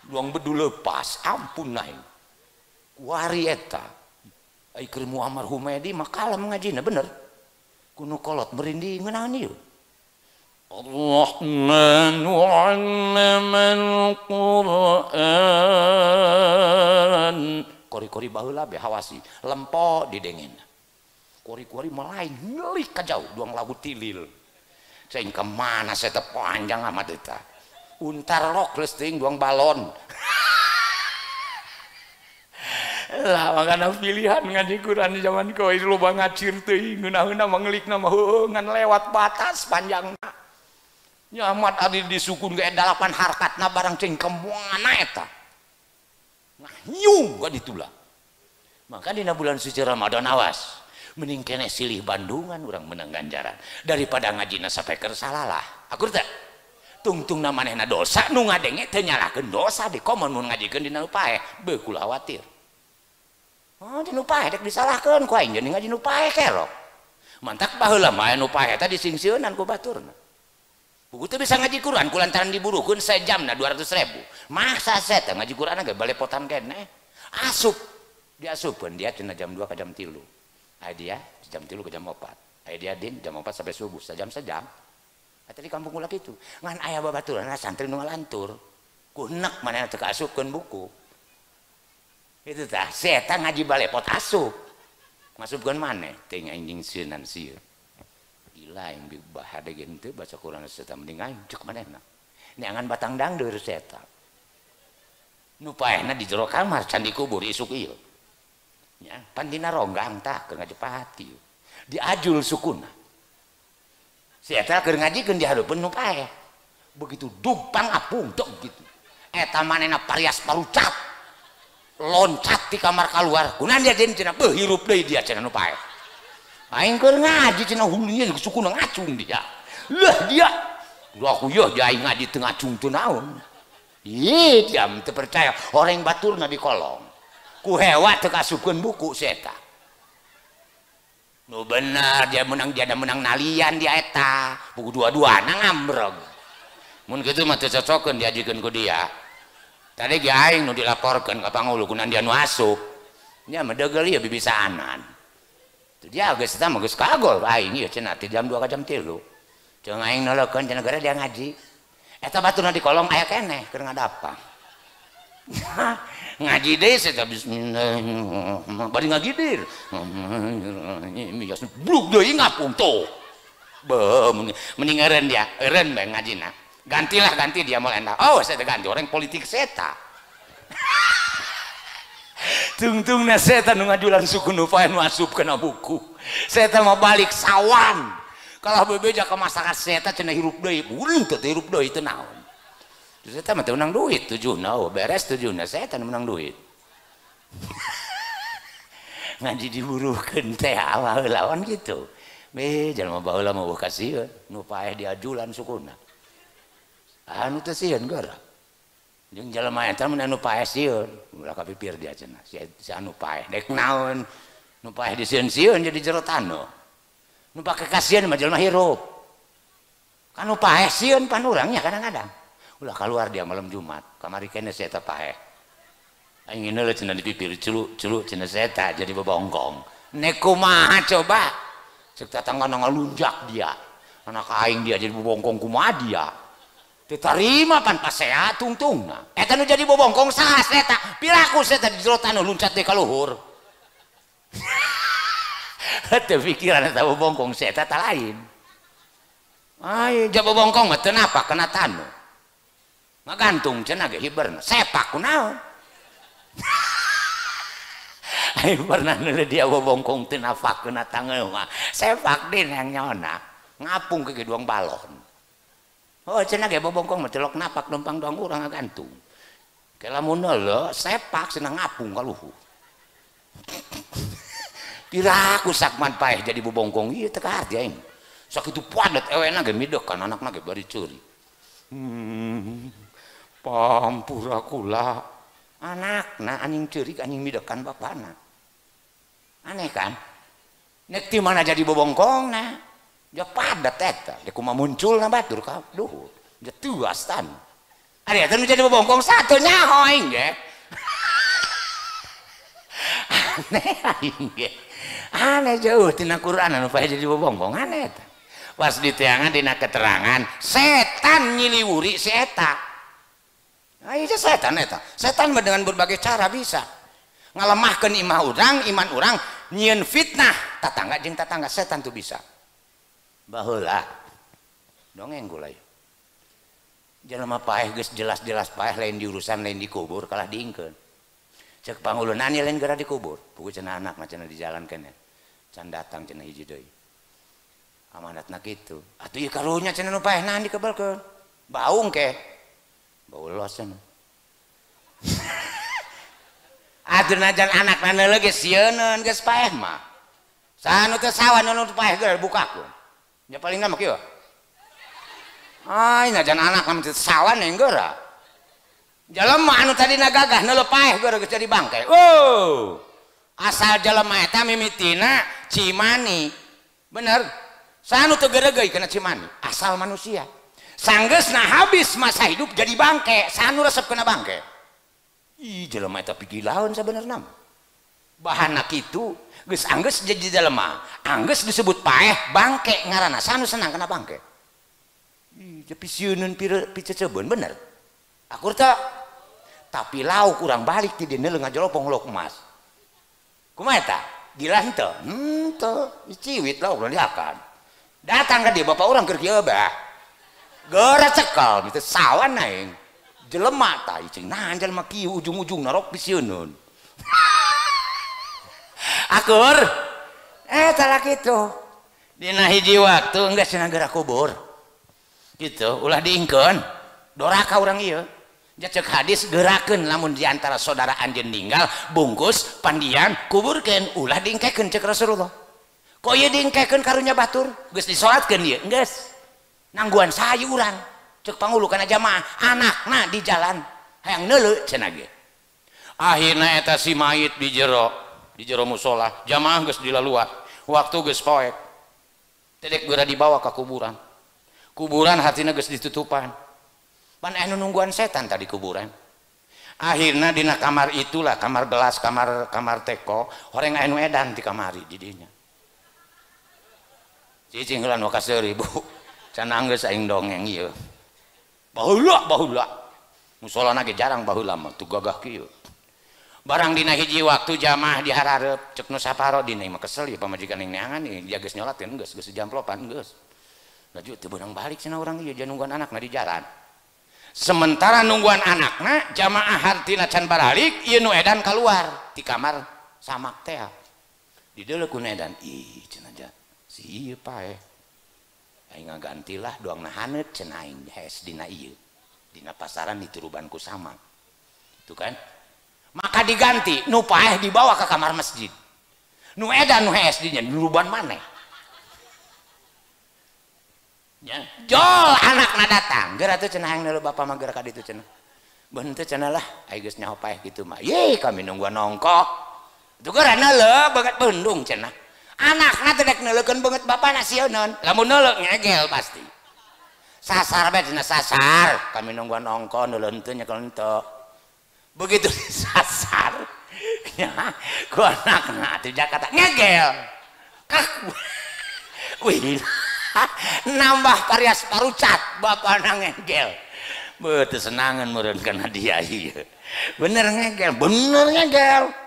luang bedu lepas ampun naik wari eta ai keur Muhammad Humedi makalah ngajina bener kuno kolot merinding ngeunaan ieu Ar-Rahman 'allamal Qur'an kori-kori baheula be hawasi lempo didengen kori-kori melain ngelik ka jauh duang lagu tilil saya ke mana saya teh panjang amat eta untar rok lesting duang balon lah makanya pilihan ngaji Quran di zaman koi loba ngacir teuing ngeunah-ngeunah mangelikna mah ngan lewat batas panjangna nyamat ari disukun ge 8 harkatna barang cing kemana eta nah nyung gak ditulah maka dina bulan suci Ramadan awas mending kene silih bandungan orang menang ganjaran daripada ngajina sapeker salalah akur teh tungtung na manehna dosa nu ngadenge teu nyalakeun dosa di komun mun ngajikeun dina nu paeh beu kula khawatir oh dina nu paeh dek disalahkeun ku aing jeung ngaji nu paeh kerok mantak baheula mah nu paeh teh disingsieunan ku baturna buku teh bisa ngaji Quran kulantaran diburukeun sajamna 200.000 masa saya teh ngaji Quran ge balepotan keneh asup diasupkeun dia cenah jam 2 ka jam 3 dia jam 3 ke jam 4 dia din jam 4 sampai subuh sejam di kampung ulah gitu ngan ayah babaturan santri nu ngalantur kunek manehna teu kaasupkeun buku itu tah setan ngaji balepot asup ngasupkeun maneh teh anjing seunan sieun gila yang bahade gen teu baca Quran setan mending aing cek manehna neangan batang dangdeur setan nu paehna di jero kamar can dikubur isuk ieu ya pandina ronggang tah keur ngajepati diajul sukuna si eta keur ngajikeun di hareupeun nu paeh begitu dupang apung tok gitu eta manehna parias parucat loncat di kamar keluar kunaon dia den cenah beuh hirup deui dia cenah nu paeh aing keur ngaji cenah hulunya sukuna ngacung dia lah dia aku yeuh dia aing ngaji teu ngacung teu naon ieu dia teu percaya orang baturna di kolong ku hewa teu kasupkeun buku si eta nu bener dia menang nalian dia eta buku dua-duana ngambrog mun kitu mah teu cocokeun diajikeun ku dia tadi ge aing nu dilaporkeun ka pangulu kunaon dia nu asup nya mah deugel ieu bibisaanan dia geus eta mah geus kagol aing ieu cenah ti jam 2 ka jam 3 jeung aing noleukeun cenah gara dia ngaji eta baturna di kolong aya keneh keur ngadapa ngaji deui eta bismillah bari ngagidir mios bluk deui ngapung tuh mending eureun dia eureun bae ngajina ganti dia mau endah oh saya ganti orang politik seta tungtungna seta nu ngajulan suku nu pae nu asup kana buku seta mau balik sawan kalau bebeja ke masyarakat seta cenah hirup deui urang teu hirup deui teu naon seta mah teu menang duit tujuna beres tujuna seta nu menang duit ngaji diburuhkeun teh awal lawan gitu be jalma baheula mah kasieun nu paeh diajulan sukuna anu teh sieun gara jeung jalma eta mun anu paeh sieun ulah kapipir dia cenah si anu paeh dek naon nu paeh disieun-sieun jadi jero tano nu pake kasieun mah jalma hirup kan nu paeh sieun pan urangnya kadang-kadang ulah keluar dia malam Jumat kamari keneh si eta paeh aing ngeuleuh cenah dipipir culuk cenah si eta jadi bebongkong nek kumaha coba ceuk tetangga ngalunjak dia anak aing dia jadi bebongkong kumaha dia terima pan pasea tungtungna eta nu jadi bobongkong saha eta piraku eta di jero taneuh luncat deui ka luhur teu pikiran eta bobongkong eta ta lain ai ja bobongkong mah teu napa kena taneuh ngagantung cenah ge hiberna sepak kunaon ai pernah neuleuh dia bobongkong teu napa kena taneuh mah sepak din yang nyona ngapung ke geduang balon. Oh cenah ge bobongkong mah telok napak numpang doang urang ngagantung. Ke lamun lo sepak cenah ngapung ka luhur. Piraku sakman paeh jadi bobongkong ieu teh kaharti aing. Sakitu padet ewena ge midekan anakna ge bari ceuri. Pampura kula anakna anjing ceuri anjing midekan bapana. Aneh kan? Nek ti mana jadi bobongkongna? Ya padat eta dia kumaha munculna batur ka luhur dia tuas tan ari eta nu jadi bobongkong satu nyaho aing ge aneh aing ge aneh jauh tina Quran anu paeh jadi bobongkong aneh eta pas diteangan dina keterangan setan nyiliwuri si eta aya setan eta setan mah dengan berbagai cara bisa ngalemahkeun iman urang nyieun fitnah tatangga jeung tatangga setan tuh bisa baheula dongeng kula ieu jelema paeh geus jelas-jelas paeh lain diurusan lain dikubur kalah diingkeun ceuk pangulunana lain gara dikubur puguh cenah anak mah cenah di jalan keneh can datang cenah hiji deui amanatna kitu atuh ieu karunya cenah nu paeh naon dikebelkeun baung ke bau los cenah atuh najan anakna neuleuh geus sieunun geus paeh mah sanu teh sawan nu paeh geus bukakeun ya paling nama kieu ai najan anak mah teu sawan yang geura jalema anu tadi nagagah neuleuh paeh geura geus jadi bangke oh asal jalema eta mimitina cimani bener sanu teu geureugeui kana cimani asal manusia sanggeusna habis masa hidup jadi bangke sanu resep kena bangke ih jalema eta pigilaun sabenerna bahanna kitu geus anggeus jadi jalema anggeus disebut paeh bangke ngaranna sanu senang kena bangke ih tapi sieunun picecebeun bener akur teh tapi lauk urang balik ti dieu ngajolopong lauk emas kumaha eta gilan teu teu ciwit lauk diakan datang ka dieu bapak urang keur kieu bah geura cekel mitu sawan aing jelema tah cing nahan jelema kieu ujung-ujungna rok pisieunun akur tala kitu dina hiji waktu enggeus cenah geura kubur kitu ulah diingkeun doraka urang ieu ja ceuk hadis geurakeun lamun diantara saudara anjeun ninggal bungkus pandian kuburkeun ulah diingkekeun ceuk Rasulullah kok ieu diingkekeun karunya batur geus disolatkeun ieu enggeus nangguan saha urang ceuk pangulu kana jamaah anakna di jalan hayang neuleuh cenah ge akhirna eta si mayit di jero musola jamaah geus dilaluat waktu geus poek tedek geura dibawa ka kuburan hatina geus ditutupan pan anu nungguan setan tadi kuburan akhirna dina kamar itulah kamar belas kamar teko horeng anu edan di kamari di dinya cicing heula nu kaseuri Bu cenah geus aing dongeng ieu baheula musolana ge jarang baheula mah tu gagah kieu barang dina hiji waktu jamaah diharareup cek nu saparo dina mah kesel ieu pamajikan ning neangan ieu dia geus nyolatkeun geus jamplopan geus laju teu beunang balik cenah urang ieu jangan nungguan anakna di jalan sementara nungguan anakna jamaah hartina can baralik ieu nu edan keluar ti kamar samak teh dideuleukeun edan ih cenah si ieu pae aing ngagantilah doangna haneut cenah aing hes dina ieu dina pasaran diturubanku sama itu kan maka diganti nu paeh dibawa ke kamar masjid nu edan nu hes dinya diruban maneh ya jol anakna datang geura teh cenah aing neuleuh bapa mah geura ka ditu cenah beun teh cenah lah aing geus nyaho paeh kitu mah ye kami nungguan nongko itu geura neuleuh banget bendung cenah anakna teh dek neuleukeun banget bapana sieuneun lamun neuleuh ngegel pasti sasar bae cenah sasar kami nungguan ongko neuleuh teu nyekel henteu begitu sasar ya ku anakna teh Jakarta ngegel kak wih nambah parias parucat bapana ngegel beuh teu senangan meureun kana dia ieu bener ngegel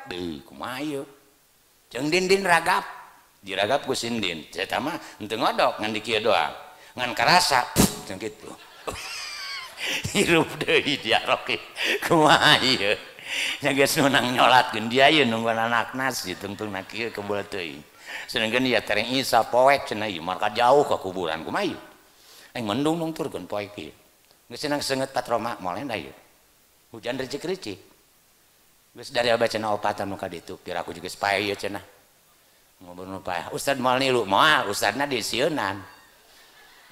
deui kumaha ieu jeung dindin ragap diragap ku sindin eta mah henteu ngodok ngan di kieu doang ngan karasa jeung kitu hirup deui dia roki kumaha ieu nya geus nunang nyolatkeun dia ieu nungguan anakna si tungtungna kieu kebeul teuing sedengkeun ieu tereng Isa poek cenah ieu marka jauh ka kuburan kumaha ieu aing mendung nungturkeun poek ieu geus cenah seungeut patroma moal enda ieu hujan ricik-ricik geus dari aba cenah opatan nu ka ditu piraku juga pae ieu cenah ngobrol nu pae ustad moal nilu moal ustadna di sieunan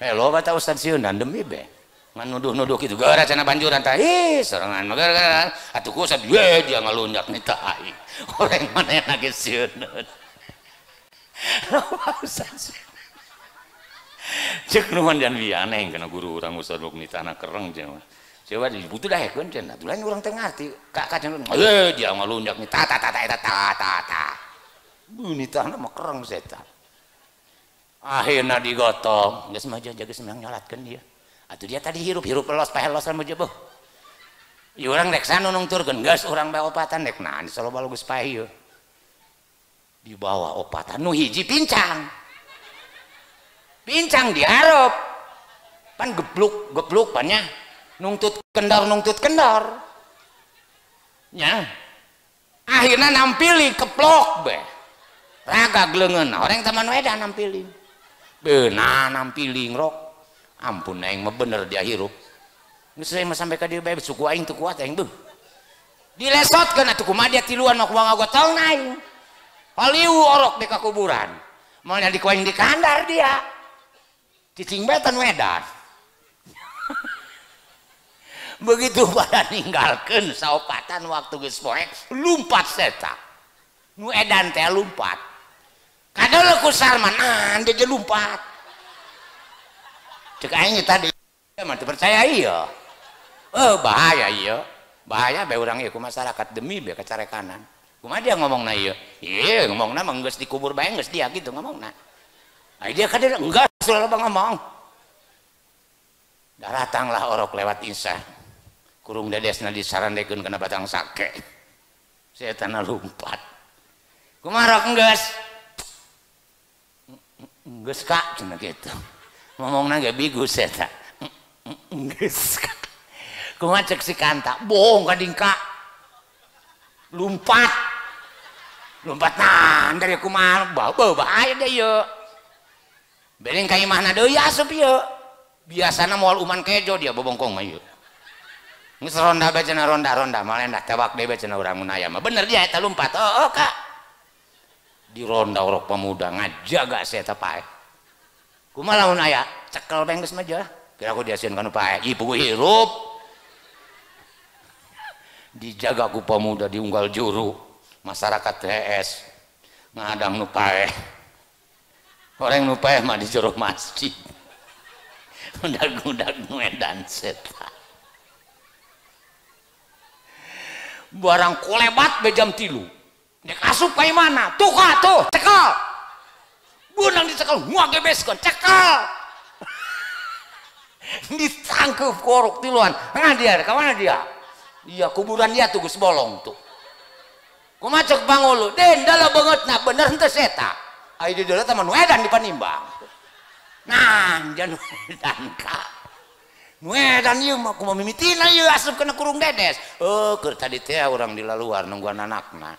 lo bata ustad sieunan demi be ngan nuduh-nuduh kitu geura cenah banjuran tah ih sorangan mah geura atuh ku ustad we dia ngalunjak ni tah aing oreng manehna ge sieuneun ustad cek nuhun jan aneh kana guru urang ustad Muknitana kereng cenah coba dibutuh dahekeun cenah tuh lain urang teu ngarti ka cenah dia ngalunjak ni ta Muknitana mah kereng setan akhirna digotong geus mah jaga semang nyolatkeun dia atuh dia tadi hirup los pahelos mah jeuh ieu urang rek sanu nungturkeun geus urang bae opatan rek naon saloba geus pae ieu dibawa opatan nu hiji pincang dihareup pan gebluk pannya nungtut kendor nya akhirna nampili keplok be raga gleungeun orang taman wedan nampili beunah nampili ngrok ampun aing mah bener dia hirup geus mah sampai ka dieu bae suku aing teu kuat aing beuh dilesotkeun atuh kumaha dia tiluan mah kumaha ngagotong aing paliu orok di ka kuburan moal di kuaing di kandar dia cicing betan wedan begitu pada ninggalkeun saopatan waktu geus poek lumpat seta nu edan teh lumpat kadeuleuk ku Sarman dia lumpat cek aing tadi mah teu percaya ieu bahaya ieu bahaya bae urang ieu ku masyarakat demi bae kacarekanan kumaha dia ngomongna ieu ieu ngomongna mah geus dikubur bae geus dia kitu ngomongna ai dia kadeuleuk enggak loba ngomong datanglah orok lewat Isa kurung dedesna disarandekeun kana batang sake setanna lumpat kumaha rok geus ka cenah kitu ngomongna ge bigu eta geus ka kumaha cek si kanta bohong ka dingka lumpat nah dari kumaha bahaya deh ieu bereng ka imahna deui asup ieu biasana moal uman kejo dia bobongkong mah ieu geus ronda bae cenah ronda malena tewak deui bae cenah urang munaya mah bener dia eta lumpat Kak di ronda orok pemuda ngajaga si eta pae kumaha lamun aya cekel bae geus mah jah kira aku diasieun kana pae ibu hirup dijaga ku pemuda diunggal juru masyarakat TS ngadang nu pae orang nu pae mah di jero masjid udag-udag nu edan setan barang kolebat be jam 3 dek asup ka imana tuh cekel Bunang dicekal, ngagebeskeun, cekal. Ditangkep korok tiluan. Nah dia, kemana dia? Iya kuburan dia tuh geus bolong tuh. Kumaha cek pangulu, den dalah beungeutna bener henteu seta. Ai di dalam teman edan di Panimbang. Nah, jangan edan ka. Nu edan ieu mah kumaha mimitina ieu asup kena kurung dedes. Oh, keur tadi teh urang di luar nungguan anakna.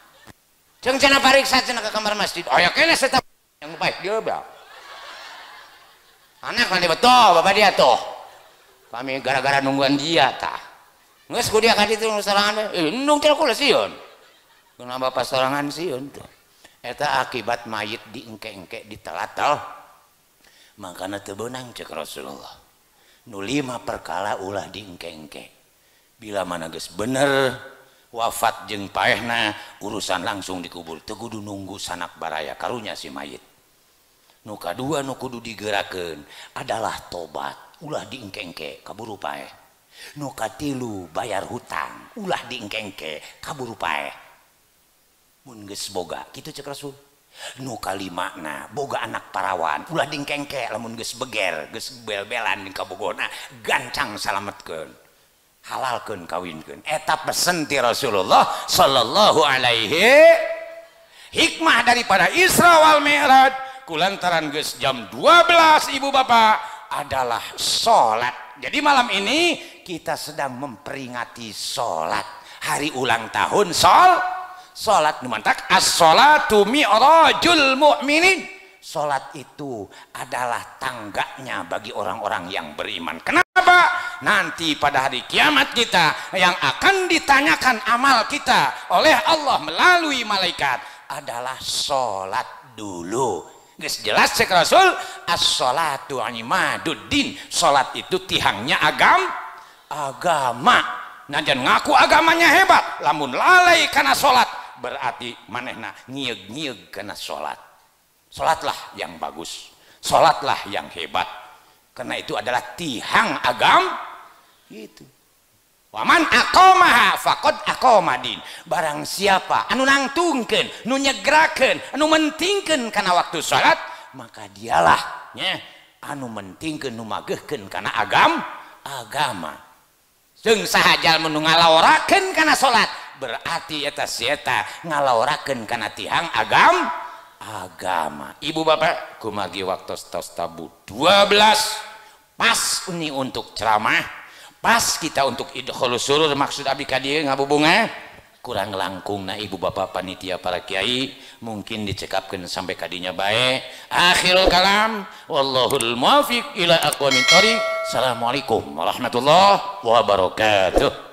Jeung cenah pariksa cenah ka kamar masjid. Aya keneh seta yang baik dia ba. Anak nanti betul bapak dia tuh. Kami gara-gara nungguan dia tah. Geus ku dia ka ditu sorangan. Nung cenah kula sieun. Kenapa bapak sorangan sieun tuh. Eta akibat mayit diengke-engke ditelatal makana teu beunang cek Rasulullah nu 5 perkala ulah diengke-engke bila mana geus bener wafat jeung paehna urusan langsung dikubur teu kudu nunggu sanak baraya karunya si mayit. Nu kadua nu kudu digerakeun adalah tobat ulah diengke-engke kaburu paeh. Nu katilu bayar hutang ulah diengke-engke kaburu paeh. Mun geus boga kitu cek Rasul. Nu kalimakna boga anak parawan ulah dingkengke lamun geus beger geus bel-belan di kabogona gancang salametkeun halalkeun kawinkeun eta pesen ti Rasulullah sallallahu alaihi. Hikmah daripada Isra wal Mi'raj kulantaran geus jam 12 ibu bapak adalah salat. Jadi malam ini kita sedang memperingati salat hari ulang tahun salat nu mantak as-salatu mi'rajul mu'minin. Salat itu adalah tangganya bagi orang-orang yang beriman. Kenapa? Nanti pada hari kiamat kita yang akan ditanyakan amal kita oleh Allah melalui malaikat adalah salat dulu. Geus jelas cek Rasul as-salatu imaduddin. Salat itu tihangnya agama. Najan ngaku agamanya hebat lamun lalai kana salat berarti manehna nyieg-nyieg kena sholat. Sholatlah yang bagus, sholatlah yang hebat, karena itu adalah tihang agam itu. Waman aqomaha faqad aqomadin. Barang siapa anu nangtungkeun nu nyegrakeun anu mentingkeun kana waktu sholat maka dialah nya anu mentingkeun nu mageuhkeun kana agama. Jeung sahajal nu ngalaorakeun kana sholat berarti eta sieta ngalaorakeun kana tihang agama. Ibu bapak kumagi waktu tos tabu 12 pas ini untuk ceramah, pas kita untuk idkhulus surur maksud abdi ka dieu ngabubunga kurang langkungna ibu bapak panitia para kiai mungkin dicekapkeun sampai kadinya bae. Akhirul kalam wallahul muwaffiq ila aqwamit thoriq. Assalamualaikum warahmatullahi wabarakatuh.